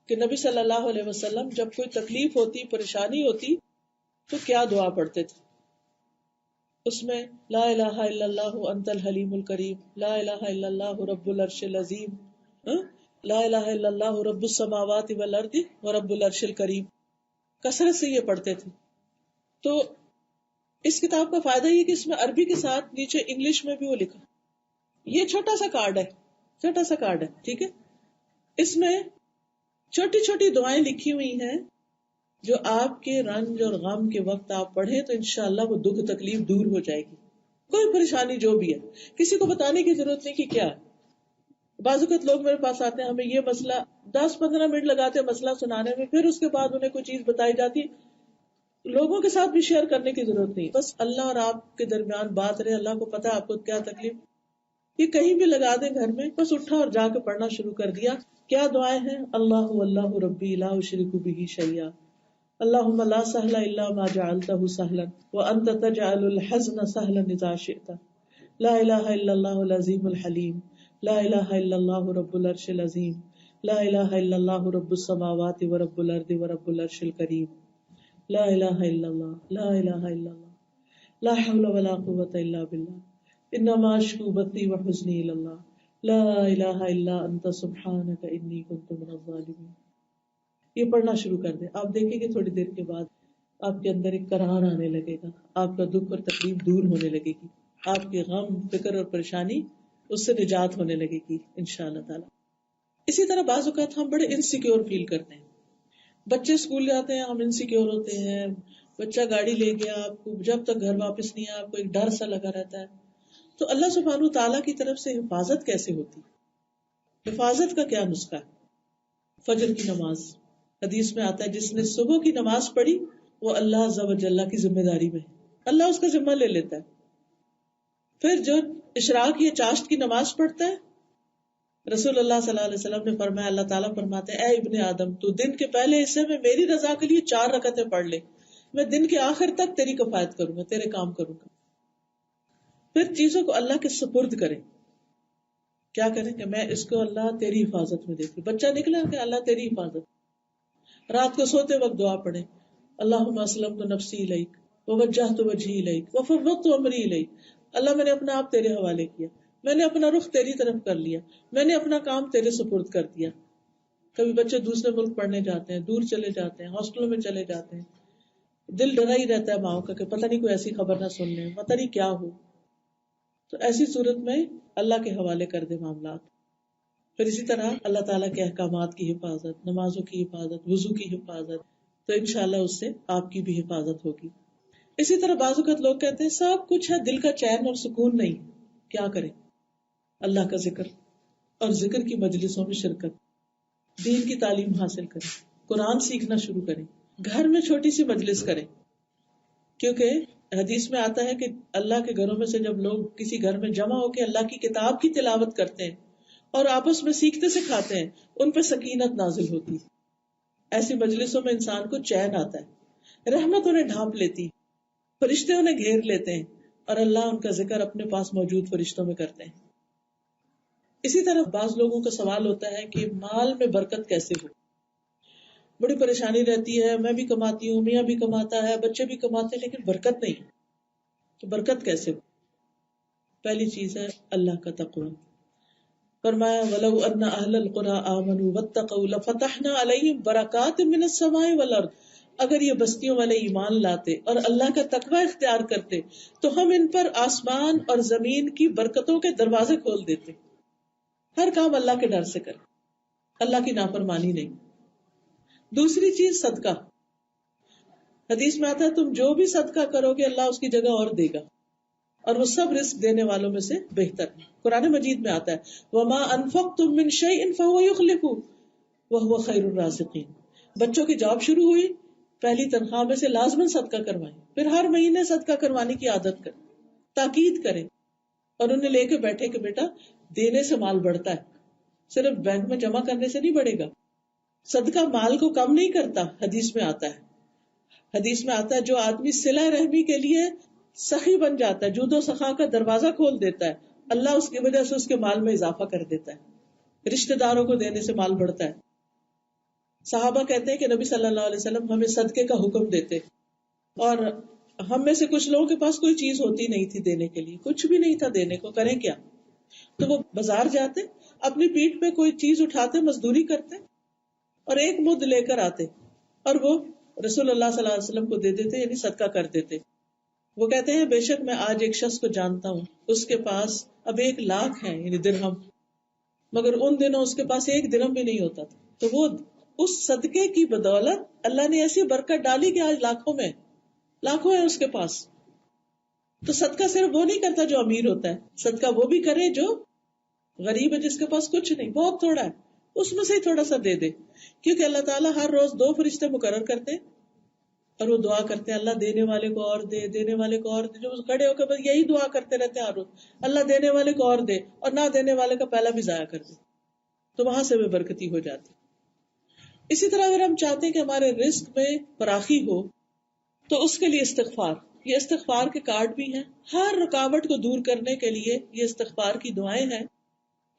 کہ نبی صلی اللہ علیہ وسلم جب کوئی تکلیف ہوتی، پریشانی ہوتی تو کیا دعا پڑھتے تھے. اس میں لا الہ الا اللہ انت الحلیم الکریم، لا الہ الا اللہ رب العرش العظیم، لا الہ الا اللہ رب السماوات والارض ورب العرش الکریم، کثرت سے یہ پڑھتے تھے. تو اس کتاب کا فائدہ یہ کہ اس میں عربی کے ساتھ نیچے انگلش میں بھی وہ لکھا. یہ چھوٹا سا کارڈ ہے ٹھیک ہے. اس میں چھوٹی چھوٹی دعائیں لکھی ہوئی ہیں جو آپ کے رنج اور غم کے وقت آپ پڑھیں تو انشاءاللہ وہ دکھ تکلیف دور ہو جائے گی. کوئی پریشانی جو بھی ہے کسی کو بتانے کی ضرورت نہیں کہ کیا ہے. بعض اوقات لوگ میرے پاس آتے ہیں ہمیں یہ مسئلہ 10-15 منٹ لگاتے ہیں مسئلہ سنانے میں، پھر اس کے بعد انہیں کوئی چیز بتائی جاتی. لوگوں کے ساتھ بھی شیئر کرنے کی ضرورت نہیں، بس اللہ اور آپ کے درمیان بات رہے، اللہ کو پتا آپ کو کیا تکلیف. یہ کہیں بھی لگا دیں گھر میں، بس اٹھا اور جا کے پڑھنا شروع کر دیا. کیا دعائیں ہیں؟ اللہ ربی لا اشرک بہ شیئا، اللہم لا سہل الا ما جعلتہ سہلا وانت تجعل الحزن سہلا اذا شئت، لا الہ الا اللہ العظیم الحلیم، لا الہ الا اللہ رب العرش العظیم، لا الہ الا اللہ رب السماوات ورب الارض ورب العرش الکریم، لا الہ الا اللہ، لا الہ الا اللہ، لا حول ولا قوة الا باللہ، انما اشکو بثی وحزنی الی اللہ، لا الہ الا انت سبحانک انی کنت من الظالمین. یہ پڑھنا شروع کر دیں. آپ دیکھیں کہ تھوڑی دیر کے بعد آپ کے اندر ایک قرار آنے لگے گا، آپ کا دکھ اور تکلیف دور ہونے لگے گی، آپ کے غم، فکر اور پریشانی اس سے نجات ہونے لگے گی انشاءاللہ تعالی. اسی طرح بعض اوقات ہم بڑے انسیکیور فیل کرتے ہیں. بچے اسکول جاتے ہیں، ہم انسیکیور ہوتے ہیں. بچہ گاڑی لے گیا، آپ کو جب تک گھر واپس نہیں آیا آپ کو ایک ڈر سا لگا رہتا ہے. تو اللہ سبحانہ تعالیٰ کی طرف سے حفاظت کیسے ہوتی؟ حفاظت کا کیا نسخہ ہے؟ فجر کی نماز. حدیث میں آتا ہے جس نے صبح کی نماز پڑھی وہ اللہ عز و جل کی ذمہ داری میں ہے، اللہ اس کا ذمہ لے لیتا ہے. پھر جو اشراق یا چاشت کی نماز پڑھتا ہے، رسول اللہ صلی اللہ علیہ وسلم نے فرمایا، اللہ تعالیٰ فرماتے ہیں اے ابن آدم تو دن کے پہلے حصے میں میری رضا کے لیے 4 رکعتیں پڑھ لے، میں دن کے آخر تک تیری کفایت کروں گا، تیرے کام کروں گا. پھر چیزوں کو اللہ کے سپرد کریں. کیا کریں کہ میں اس کو اللہ تیری حفاظت میں دیتی. بچہ نکلا کہ اللہ تیری حفاظت. رات کو سوتے وقت دعا پڑھیں، اللہم اسلمت نفسی الیک ووجہت وجہی الیک وفوضت امری الیک. اللہ میں نے اپنا آپ تیرے حوالے کیا، میں نے اپنا رخ تیری طرف کر لیا، میں نے اپنا کام تیرے سپرد کر دیا. کبھی بچے دوسرے ملک پڑھنے جاتے ہیں، دور چلے جاتے ہیں، ہاسٹلوں میں چلے جاتے ہیں، دل ڈرا ہی رہتا ہے ماؤں کا کہ پتہ نہیں کوئی ایسی خبر نہ سن لیں، پتہ نہیں کیا ہو. تو ایسی صورت میں اللہ کے حوالے کر دے معاملات. پھر اسی طرح اللہ تعالیٰ کے احکامات کی حفاظت، نمازوں کی حفاظت، وضو کی حفاظت، تو انشاءاللہ اس سے آپ کی بھی حفاظت ہوگی. اسی طرح بعض اوقات لوگ کہتے ہیں سب کچھ ہے، دل کا چین اور سکون نہیں. کیا کریں؟ اللہ کا ذکر اور ذکر کی مجلسوں میں شرکت، دین کی تعلیم حاصل کریں، قرآن سیکھنا شروع کریں، گھر میں چھوٹی سی مجلس کریں. کیونکہ حدیث میں آتا ہے کہ اللہ کے گھروں میں سے جب لوگ کسی گھر میں جمع ہو کے اللہ کی کتاب کی تلاوت کرتے ہیں اور آپس میں سیکھتے سکھاتے ہیں، ان پہ سکینت نازل ہوتی. ایسی مجلسوں میں انسان کو چین آتا ہے، رحمت انہیں ڈھانپ لیتی، فرشتے انہیں گھیر لیتے ہیں اور اللہ ان کا ذکر اپنے پاس موجود فرشتوں میں کرتے ہیں. اسی طرح بعض لوگوں کا سوال ہوتا ہے کہ مال میں برکت کیسے ہو. بڑی پریشانی رہتی ہے، میں بھی کماتی ہوں، میاں بھی کماتا ہے، بچے بھی کماتے ہیں، لیکن برکت نہیں. تو برکت کیسے ہو؟ پہلی چیز ہے اللہ کا تقوی. فرمایا وَلَوْ أَنَّ أَهْلَ الْقُرَىٰ آمَنُوا وَاتَّقَوْا لَفَتَحْنَا عَلَيْهِمْ بَرَكَاتٍ مِّنَ السَّمَاءِ وَالْأَرْضِ. اگر یہ بستیوں والے ایمان لاتے اور اللہ کا تقوی اختیار کرتے تو ہم ان پر آسمان اور زمین کی برکتوں کے دروازے کھول دیتے. ہر کام اللہ کے ڈر سے کر، اللہ کی نافرمانی نہیں. دوسری چیز صدقہ. حدیث میں آتا ہے تم جو بھی صدقہ کرو گے اللہ اس کی جگہ اور دے گا، اور وہ سب رزق دینے والوں میں سے بہتر. قرآن مجید میں آتا ہے وَمَا أَنفَقْتُم مِّن شَيْءٍ فَهُوَ يُخْلِفُهُ وَهُوَ خَيْرُ الرَّازِقِينَ. بچوں کی جاب شروع ہوئی، پہلی تنخواہ میں سے لازماً صدقہ کروائیں، پھر ہر مہینے صدقہ کروانے کی عادت کریں، تاکید کریں اور انہیں لے کے بیٹھے کہ بیٹا دینے سے مال بڑھتا ہے، صرف بینک میں جمع کرنے سے نہیں بڑھے گا. صدقہ مال کو کم نہیں کرتا. حدیث میں آتا ہے، حدیث میں آتا ہے جو آدمی صلہ رحمی کے لیے سخی بن جاتا ہے، جود و سخا کا دروازہ کھول دیتا ہے، اللہ اس کی وجہ سے اس کے مال میں اضافہ کر دیتا ہے. رشتہ داروں کو دینے سے مال بڑھتا ہے. صحابہ کہتے ہیں کہ نبی صلی اللہ علیہ وسلم ہمیں صدقے کا حکم دیتے، اور ہم میں سے کچھ لوگوں کے پاس کوئی چیز ہوتی نہیں تھی دینے کے لیے، کچھ بھی نہیں تھا دینے کو، کریں کیا؟ تو وہ بازار جاتے، اپنی پیٹھ پہ کوئی چیز اٹھاتے، مزدوری کرتے اور ایک مد لے کر آتے اور وہ رسول اللہ صلی اللہ علیہ وسلم کو دے دیتے، یعنی صدقہ کر دیتے. وہ کہتے ہیں بے شک میں آج ایک شخص کو جانتا ہوں، اس کے پاس اب 1,00,000 ہے، یعنی درہم، مگر ان دنوں اس کے پاس 1 درہم بھی نہیں ہوتا تھا. تو وہ اس صدقے کی بدولت اللہ نے ایسی برکت ڈالی کہ آج لاکھوں ہے اس کے پاس. تو صدقہ صرف وہ نہیں کرتا جو امیر ہوتا ہے، صدقہ وہ بھی کرے جو غریب ہے، جس کے پاس کچھ نہیں، بہت تھوڑا ہے، اس میں سے ہی تھوڑا سا دے دے. کیونکہ اللہ تعالیٰ ہر روز 2 فرشتے مقرر کرتے اور وہ دعا کرتے ہیں اللہ دینے والے کو اور دے، دینے والے کو اور دے. جو کھڑے ہو کے بس یہی دعا کرتے رہتے ہیں ہر روز، اللہ دینے والے کو اور دے اور نہ دینے والے کا پہلا بھی ضائع کر دے. تو وہاں سے بھی برکتی ہو جاتی. اسی طرح اگر ہم چاہتے ہیں کہ ہمارے رزق میں فراخی ہو تو اس کے لیے استغفار. یہ استغفار کے کارڈ بھی ہیں. ہر رکاوٹ کو دور کرنے کے لیے یہ استغفار کی دعائیں ہیں.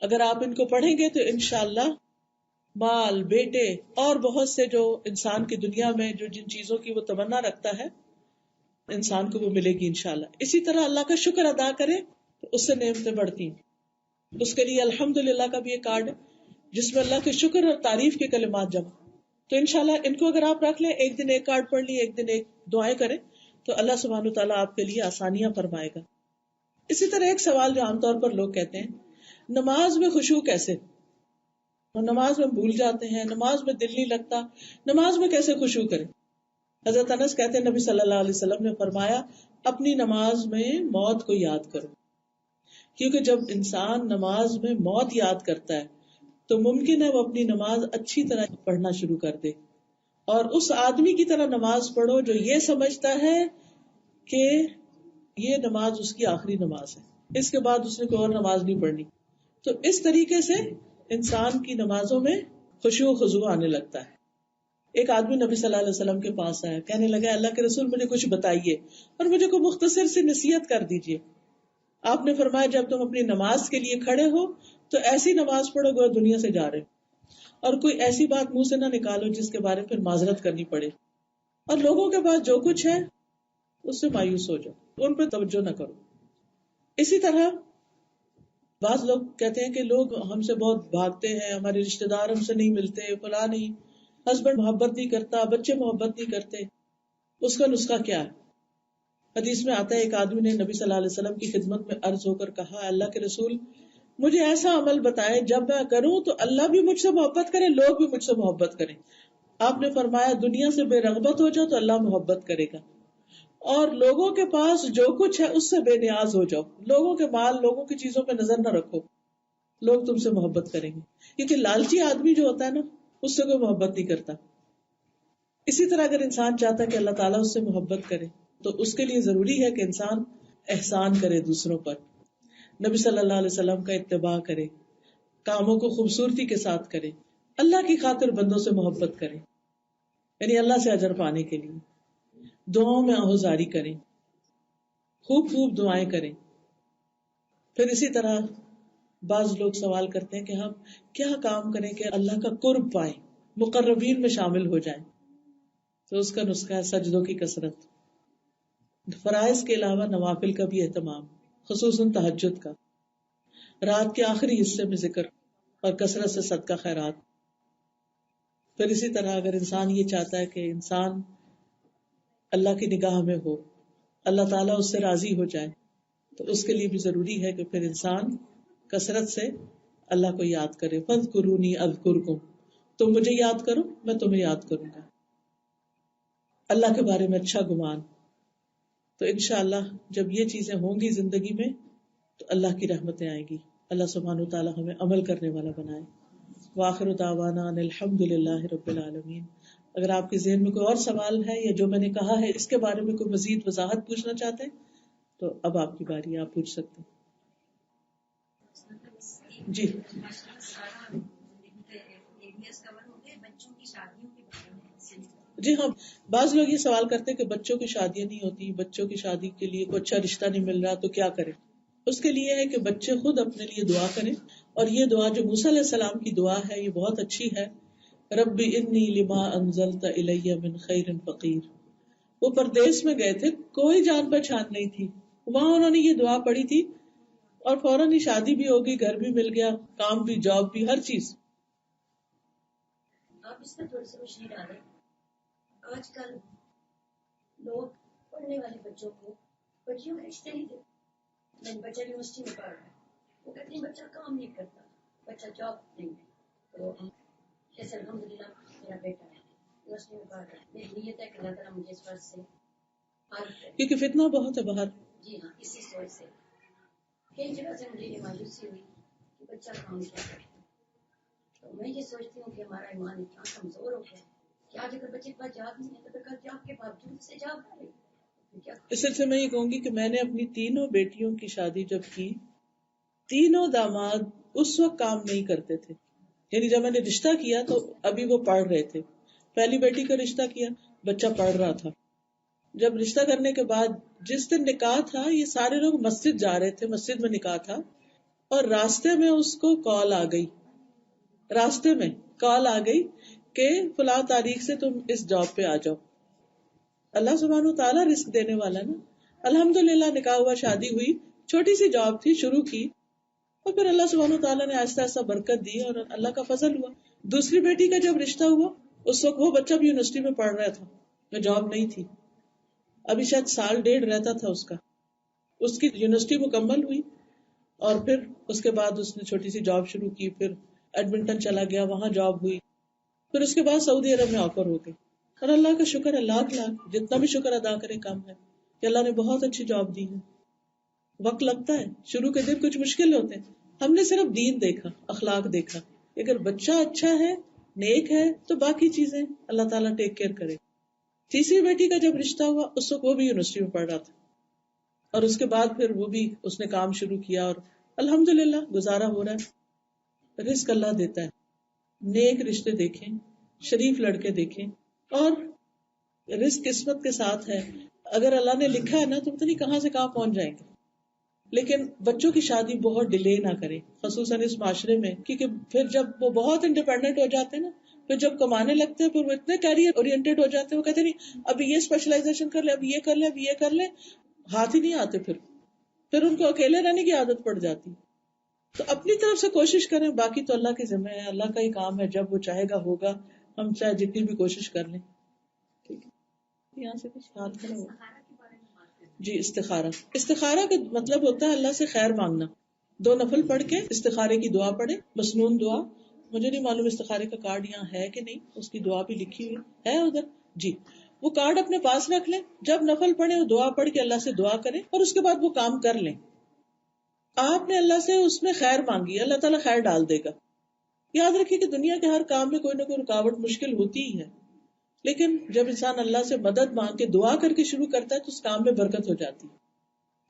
اگر آپ ان کو پڑھیں گے تو انشاءاللہ مال، بیٹے اور بہت سے جو انسان کی دنیا میں جو جن چیزوں کی وہ تمنا رکھتا ہے انسان کو وہ ملے گی انشاءاللہ. اسی طرح اللہ کا شکر ادا کرے تو اس سے نعمتیں بڑھتی ہیں. اس کے لیے الحمدللہ کا بھی ایک کارڈ ہے جس میں اللہ کے شکر اور تعریف کے کلمات جمع. تو انشاءاللہ ان کو اگر آپ رکھ لیں، ایک دن ایک کارڈ پڑھ لی، ایک دن ایک دعائیں کریں تو اللہ سبحانہ وتعالیٰ آپ کے لیے آسانیاں فرمائے گا. اسی طرح ایک سوال جو عام طور پر لوگ کہتے ہیں، نماز میں خشوع کیسے؟ نماز میں بھول جاتے ہیں، نماز میں دل نہیں لگتا، نماز میں کیسے خشوع کریں؟ حضرت انس کہتے ہیں نبی صلی اللہ علیہ وسلم نے فرمایا اپنی نماز میں موت کو یاد کرو، کیونکہ جب انسان نماز میں موت یاد کرتا ہے تو ممکن ہے وہ اپنی نماز اچھی طرح پڑھنا شروع کر دے. اور اس آدمی کی طرح نماز پڑھو جو یہ سمجھتا ہے کہ یہ نماز اس کی آخری نماز ہے، اس کے بعد اس نے کوئی اور نماز نہیں پڑھنی. تو اس طریقے سے انسان کی نمازوں میں خشوع و خضوع آنے لگتا ہے. ایک آدمی نبی صلی اللہ علیہ وسلم کے پاس آیا، کہنے لگا اللہ کے رسول مجھے کچھ بتائیے اور مجھے کوئی مختصر سی نصیحت کر دیجیے. آپ نے فرمایا جب تم اپنی نماز کے لیے کھڑے ہو تو ایسی نماز پڑھو گو دنیا سے جا رہے ہو، اور کوئی ایسی بات منہ سے نہ نکالو جس کے بارے پھر معذرت کرنی پڑے، اور لوگوں کے پاس جو کچھ ہے اس سے مایوس ہو جاؤ، ان پہ توجہ نہ کرو. اسی طرح بعض لوگ کہتے ہیں کہ لوگ ہم سے بہت بھاگتے ہیں، ہمارے رشتے دار ہم سے نہیں ملتے، فلاں نہیں، ہسبینڈ محبت نہیں کرتا، بچے محبت نہیں کرتے. اس کا نسخہ کیا ہے؟ حدیث میں آتا ہے ایک آدمی نے نبی صلی اللہ علیہ وسلم کی خدمت میں عرض ہو کر کہا اللہ کے رسول مجھے ایسا عمل بتائے جب میں کروں تو اللہ بھی مجھ سے محبت کرے، لوگ بھی مجھ سے محبت کریں. آپ نے فرمایا دنیا سے بے رغبت ہو جاؤ تو اللہ محبت کرے گا، اور لوگوں کے پاس جو کچھ ہے اس سے بے نیاز ہو جاؤ. لوگوں کے مال، لوگوں کی چیزوں پہ نظر نہ رکھو، لوگ تم سے محبت کریں گے. کیونکہ لالچی آدمی جو ہوتا ہے نا اس سے کوئی محبت نہیں کرتا. اسی طرح اگر انسان چاہتا ہے کہ اللہ تعالیٰ اس سے محبت کرے تو اس کے لیے ضروری ہے کہ انسان احسان کرے دوسروں پر، نبی صلی اللہ علیہ وسلم کا اتباع کرے، کاموں کو خوبصورتی کے ساتھ کرے، اللہ کی خاطر بندوں سے محبت کرے، یعنی اللہ سے اجر پانے کے لیے دعاؤں میں آہوزاری کریں، خوب خوب دعائیں کریں. پھر اسی طرح بعض لوگ سوال کرتے ہیں کہ ہم کیا کام کریں کہ اللہ کا قرب پائیں، مقربین میں شامل ہو جائیں. تو اس کا نسخہ ہے سجدوں کی کثرت، فرائض کے علاوہ نوافل کا بھی اہتمام، خصوصاً تہجد کا، رات کے آخری حصے میں ذکر اور کثرت سے صدقہ خیرات. پھر اسی طرح اگر انسان یہ چاہتا ہے کہ انسان اللہ کی نگاہ میں ہو، اللہ تعالیٰ اس سے راضی ہو جائے، تو اس کے لیے بھی ضروری ہے کہ پھر انسان کثرت سے اللہ کو یاد کرے. فاذکرونی اذکرکم، تم مجھے یاد کرو میں تمہیں یاد کروں گا. اللہ کے بارے میں اچھا گمان. تو انشاءاللہ جب یہ چیزیں ہوں گی زندگی میں تو اللہ کی رحمتیں آئیں گی. اللہ سبحانہ وتعالی ہمیں عمل کرنے والا بنائے. وآخر دعوانا ان الحمد للہ رب العالمین. اگر آپ کے ذہن میں کوئی اور سوال ہے یا جو میں نے کہا ہے اس کے بارے میں کوئی مزید وضاحت پوچھنا چاہتے ہیں تو اب آپ کی باری ہے، آپ پوچھ سکتے ہیں. جی جی ہاں، بعض لوگ یہ سوال کرتے ہیں کہ بچوں کی شادیاں نہیں ہوتی، بچوں کی شادی کے لیے کوئی اچھا رشتہ نہیں مل رہا تو کیا کریں. اس کے لیے ہے کہ بچے خود اپنے لیے دعا کریں، اور یہ دعا جو موسیٰ علیہ السلام کی دعا ہے یہ بہت اچھی ہے. رب انی لما انزلت الی من خیر فقیر. وہ پردیس میں گئے تھے، کوئی جان پہچان نہیں تھی، وہاں انہوں نے یہ دعا پڑھی تھی اور فوراً ہی شادی بھی ہوگی، گھر بھی مل گیا، کام بھی، جاب بھی، ہر چیز. آپ اس میں تھوڑی سی روشنی ڈالیں. آج کل لوگ پڑھنے والے بچوں کو بچیوں کا رشتے نہیں دیتے. میں بچہ یونیورسٹی میں پڑھ رہا ہے، وہ کہتے ہیں بچہ کام نہیں کرتا، بچہ جاب نہیں ہے. تو جیسے الحمدللہ میرا بیٹا ہے یونیورسٹی میں پڑھ رہا ہے، میری نیت ہے کہ اللہ تعالیٰ مجھے اس وقت سے کیونکہ فتنہ بہت ہے باہر. جی ہاں، اسی سوچ سے کئی جگہ سے مجھے یہ مایوسی ہوئی کہ بچہ کام کیا کرتا ہے. تو میں یہ سوچتی ہوں کہ ہمارا ایمان اتنا کمزور ہو گیا کہ آج اگر بچے کے پاس جاب نہیں ہے تو پھر کل جاب کے باوجود سے جاب ڈالے. اس سلسلے میں یہ کہوں گی کہ میں نے اپنی تینوں بیٹیوں کی شادی جب کی، تینوں داماد اس وقت کام نہیں کرتے تھے. یعنی جب میں نے رشتہ کیا تو ابھی وہ پڑھ رہے تھے. پہلی بیٹی کا رشتہ کیا، بچہ پڑھ رہا تھا. جب رشتہ کرنے کے بعد جس دن نکاح تھا یہ سارے لوگ مسجد جا رہے تھے، مسجد میں نکاح تھا، اور راستے میں اس کو کال آ گئی، راستے میں کال آ گئی کہ فلاں تاریخ سے تم اس جاب پہ آ جاؤ. اللہ سبحانہ وتعالیٰ رزق دینے والا نا. الحمدللہ نکاح ہوا، شادی ہوئی، چھوٹی سی جاب تھی، شروع کی، اور پھر اللہ سبحانہ وتعالیٰ نے آہستہ آہستہ برکت دی اور اللہ کا فضل ہوا. دوسری بیٹی کا جب رشتہ ہوا اس وقت وہ بچہ بھی یونیورسٹی میں پڑھ رہا تھا، میں جاب نہیں تھی، ابھی شاید سال ڈیڑھ رہتا تھا اس کا. اس کی یونیورسٹی مکمل ہوئی اور پھر اس کے بعد اس نے چھوٹی سی جاب شروع کی، پھر ایڈمنٹن چلا گیا، وہاں جاب ہوئی، پھر اس کے بعد سعودی عرب میں آفر ہو گئی. اور اللہ کا شکر ہے، لاکھ جتنا بھی شکر ادا کرے کم ہے کہ اللہ نے بہت اچھی جاب دی ہے. وقت لگتا ہے، شروع کے دن کچھ مشکل ہوتے ہیں، ہم نے صرف دین دیکھا، اخلاق دیکھا. اگر بچہ اچھا ہے، نیک ہے، تو باقی چیزیں اللہ تعالیٰ ٹیک کیئر کرے. تیسری بیٹی کا جب رشتہ ہوا اس وقت وہ بھی یونیورسٹی میں پڑھ رہا تھا، اور اس کے بعد پھر وہ بھی اس نے کام شروع کیا اور الحمدللہ گزارا ہو رہا ہے. رزق اللہ دیتا ہے. نیک رشتے دیکھیں، شریف لڑکے دیکھیں، اور رزق قسمت کے ساتھ ہے. اگر اللہ نے لکھا ہے نا تو پتہ نہیں کہاں سے کہاں پہنچ جائیں گے. لیکن بچوں کی شادی بہت ڈیلے نہ کریں، خصوصاً اس معاشرے میں، کیونکہ پھر جب وہ بہت انڈیپینڈنٹ ہو جاتے ہیں نا، پھر جب کمانے لگتے ہیں پھر وہ اتنے کیریئر اورینٹیڈ ہو جاتے ہیں، وہ کہتے نہیں ابھی یہ اسپیشلائزیشن کر لے، ابھی یہ کر لے، ابھی یہ کر لے، ہاتھ ہی نہیں آتے. پھر ان کو اکیلے رہنے کی عادت پڑ جاتی. تو اپنی طرف سے کوشش کریں، باقی تو اللہ کے ذمہ ہے، اللہ کا ہی کام ہے، جب وہ چاہے گا ہوگا، ہم چاہے جتنی بھی کوشش کر لیں. ٹھیک ہے، یہاں سے کچھ ہاتھ کھڑا ہو. جی، استخارہ کا مطلب ہوتا ہے اللہ سے خیر مانگنا. 2 نفل پڑھ کے استخارے کی دعا پڑھے، مسنون دعا. مجھے نہیں معلوم استخارے کا کارڈ یہاں ہے کہ نہیں، اس کی دعا بھی لکھی ہوئی ہے ادھر. جی، وہ کارڈ اپنے پاس رکھ لیں، جب نفل پڑھے وہ دعا پڑھ کے اللہ سے دعا کریں، اور اس کے بعد وہ کام کر لیں. آپ نے اللہ سے اس میں خیر مانگی، اللہ تعالیٰ خیر ڈال دے گا. یاد رکھیے کہ دنیا کے ہر کام میں کوئی نہ کوئی رکاوٹ مشکل ہوتی ہی ہے، لیکن جب انسان اللہ سے مدد مانگ کے دعا کر کے شروع کرتا ہے تو اس کام میں برکت ہو جاتی ہے.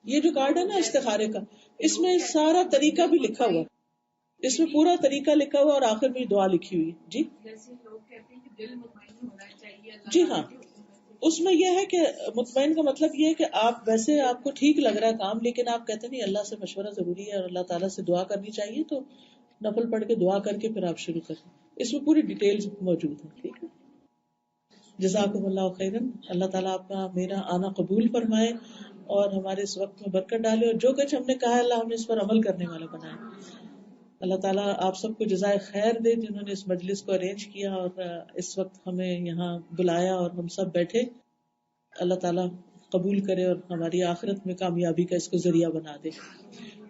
یہ جو کارڈ ہے نا استخارے کا، اس میں سارا طریقہ بھی لکھا ہوا، اس میں پورا طریقہ لکھا ہوا اور آخر میں دعا لکھی ہوئی. جی جیسے لوگ کہتے ہیں کہ دل مطمئن ہونا چاہیے، جی ہاں، اس میں یہ ہے کہ مطمئن کا مطلب یہ ہے کہ آپ ویسے آپ کو ٹھیک لگ رہا ہے کام، لیکن آپ کہتے نہیں اللہ سے مشورہ ضروری ہے اور اللہ تعالیٰ سے دعا کرنی چاہیے، تو نفل پڑھ کے دعا کر کے پھر آپ شروع کریں. اس میں پوری ڈیٹیلز موجود ہیں. ٹھیک ہے، جزاکم اللہ خیرن. اللہ تعالیٰ آپ کا میرا آنا قبول فرمائے اور ہمارے اس وقت میں برکت ڈالے، اور جو کچھ ہم نے کہا ہے اللہ ہمیں اس پر عمل کرنے والا بنائے. اللہ تعالیٰ آپ سب کو جزائے خیر دے جنہوں نے اس مجلس کو ارینج کیا اور اس وقت ہمیں یہاں بلایا اور ہم سب بیٹھے. اللہ تعالیٰ قبول کرے اور ہماری آخرت میں کامیابی کا اس کو ذریعہ بنا دے.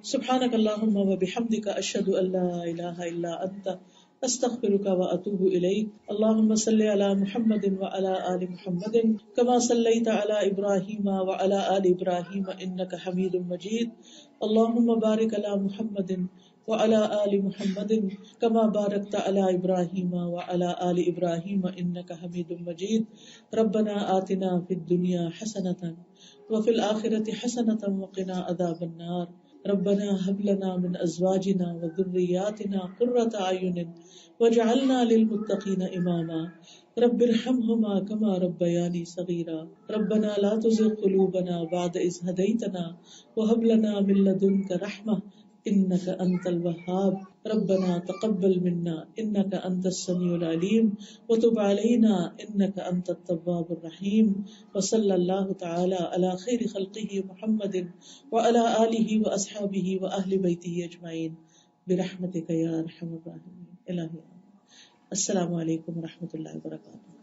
سبحانک اللہم و بحمدک، اشہد ان لا الہ الا انت، استغفرک و اتوب الیک. اللہم صلی علی محمد وعلی آل محمد کما صلیت علی ابراہیم وعلی آل ابراہیم انک حمید مجید. اللہم بارک علی محمد وعلی آل محمد کما بارکت علی ابراہیم وعلی آل ابراہیم انک حمید مجید. ربنا آتنا فی الدنیا حسنۃ وفی الآخرۃ حسنۃ وقنا عذاب النار. ربنا هب لنا من ازواجنا وذرياتنا قرة اعین واجعلنا للمتقین اماما. رب ارحمهما كما ربياني صغيرا. ربنا لا تزغ قلوبنا بعد إذ هديتنا وهب لنا من لدنك رحمة إنك أنت الوهاب. ربنا تقبل منا إنك أنت السميع العليم وتب علينا إنك أنت التواب الرحيم. وصلى الله تعالى على خير خلقه محمد وعلى آله وأصحابه وأهل بيته أجمعين برحمتك يا أرحم الراحمين. السلام علیکم ورحمۃ اللہ وبرکاتہ.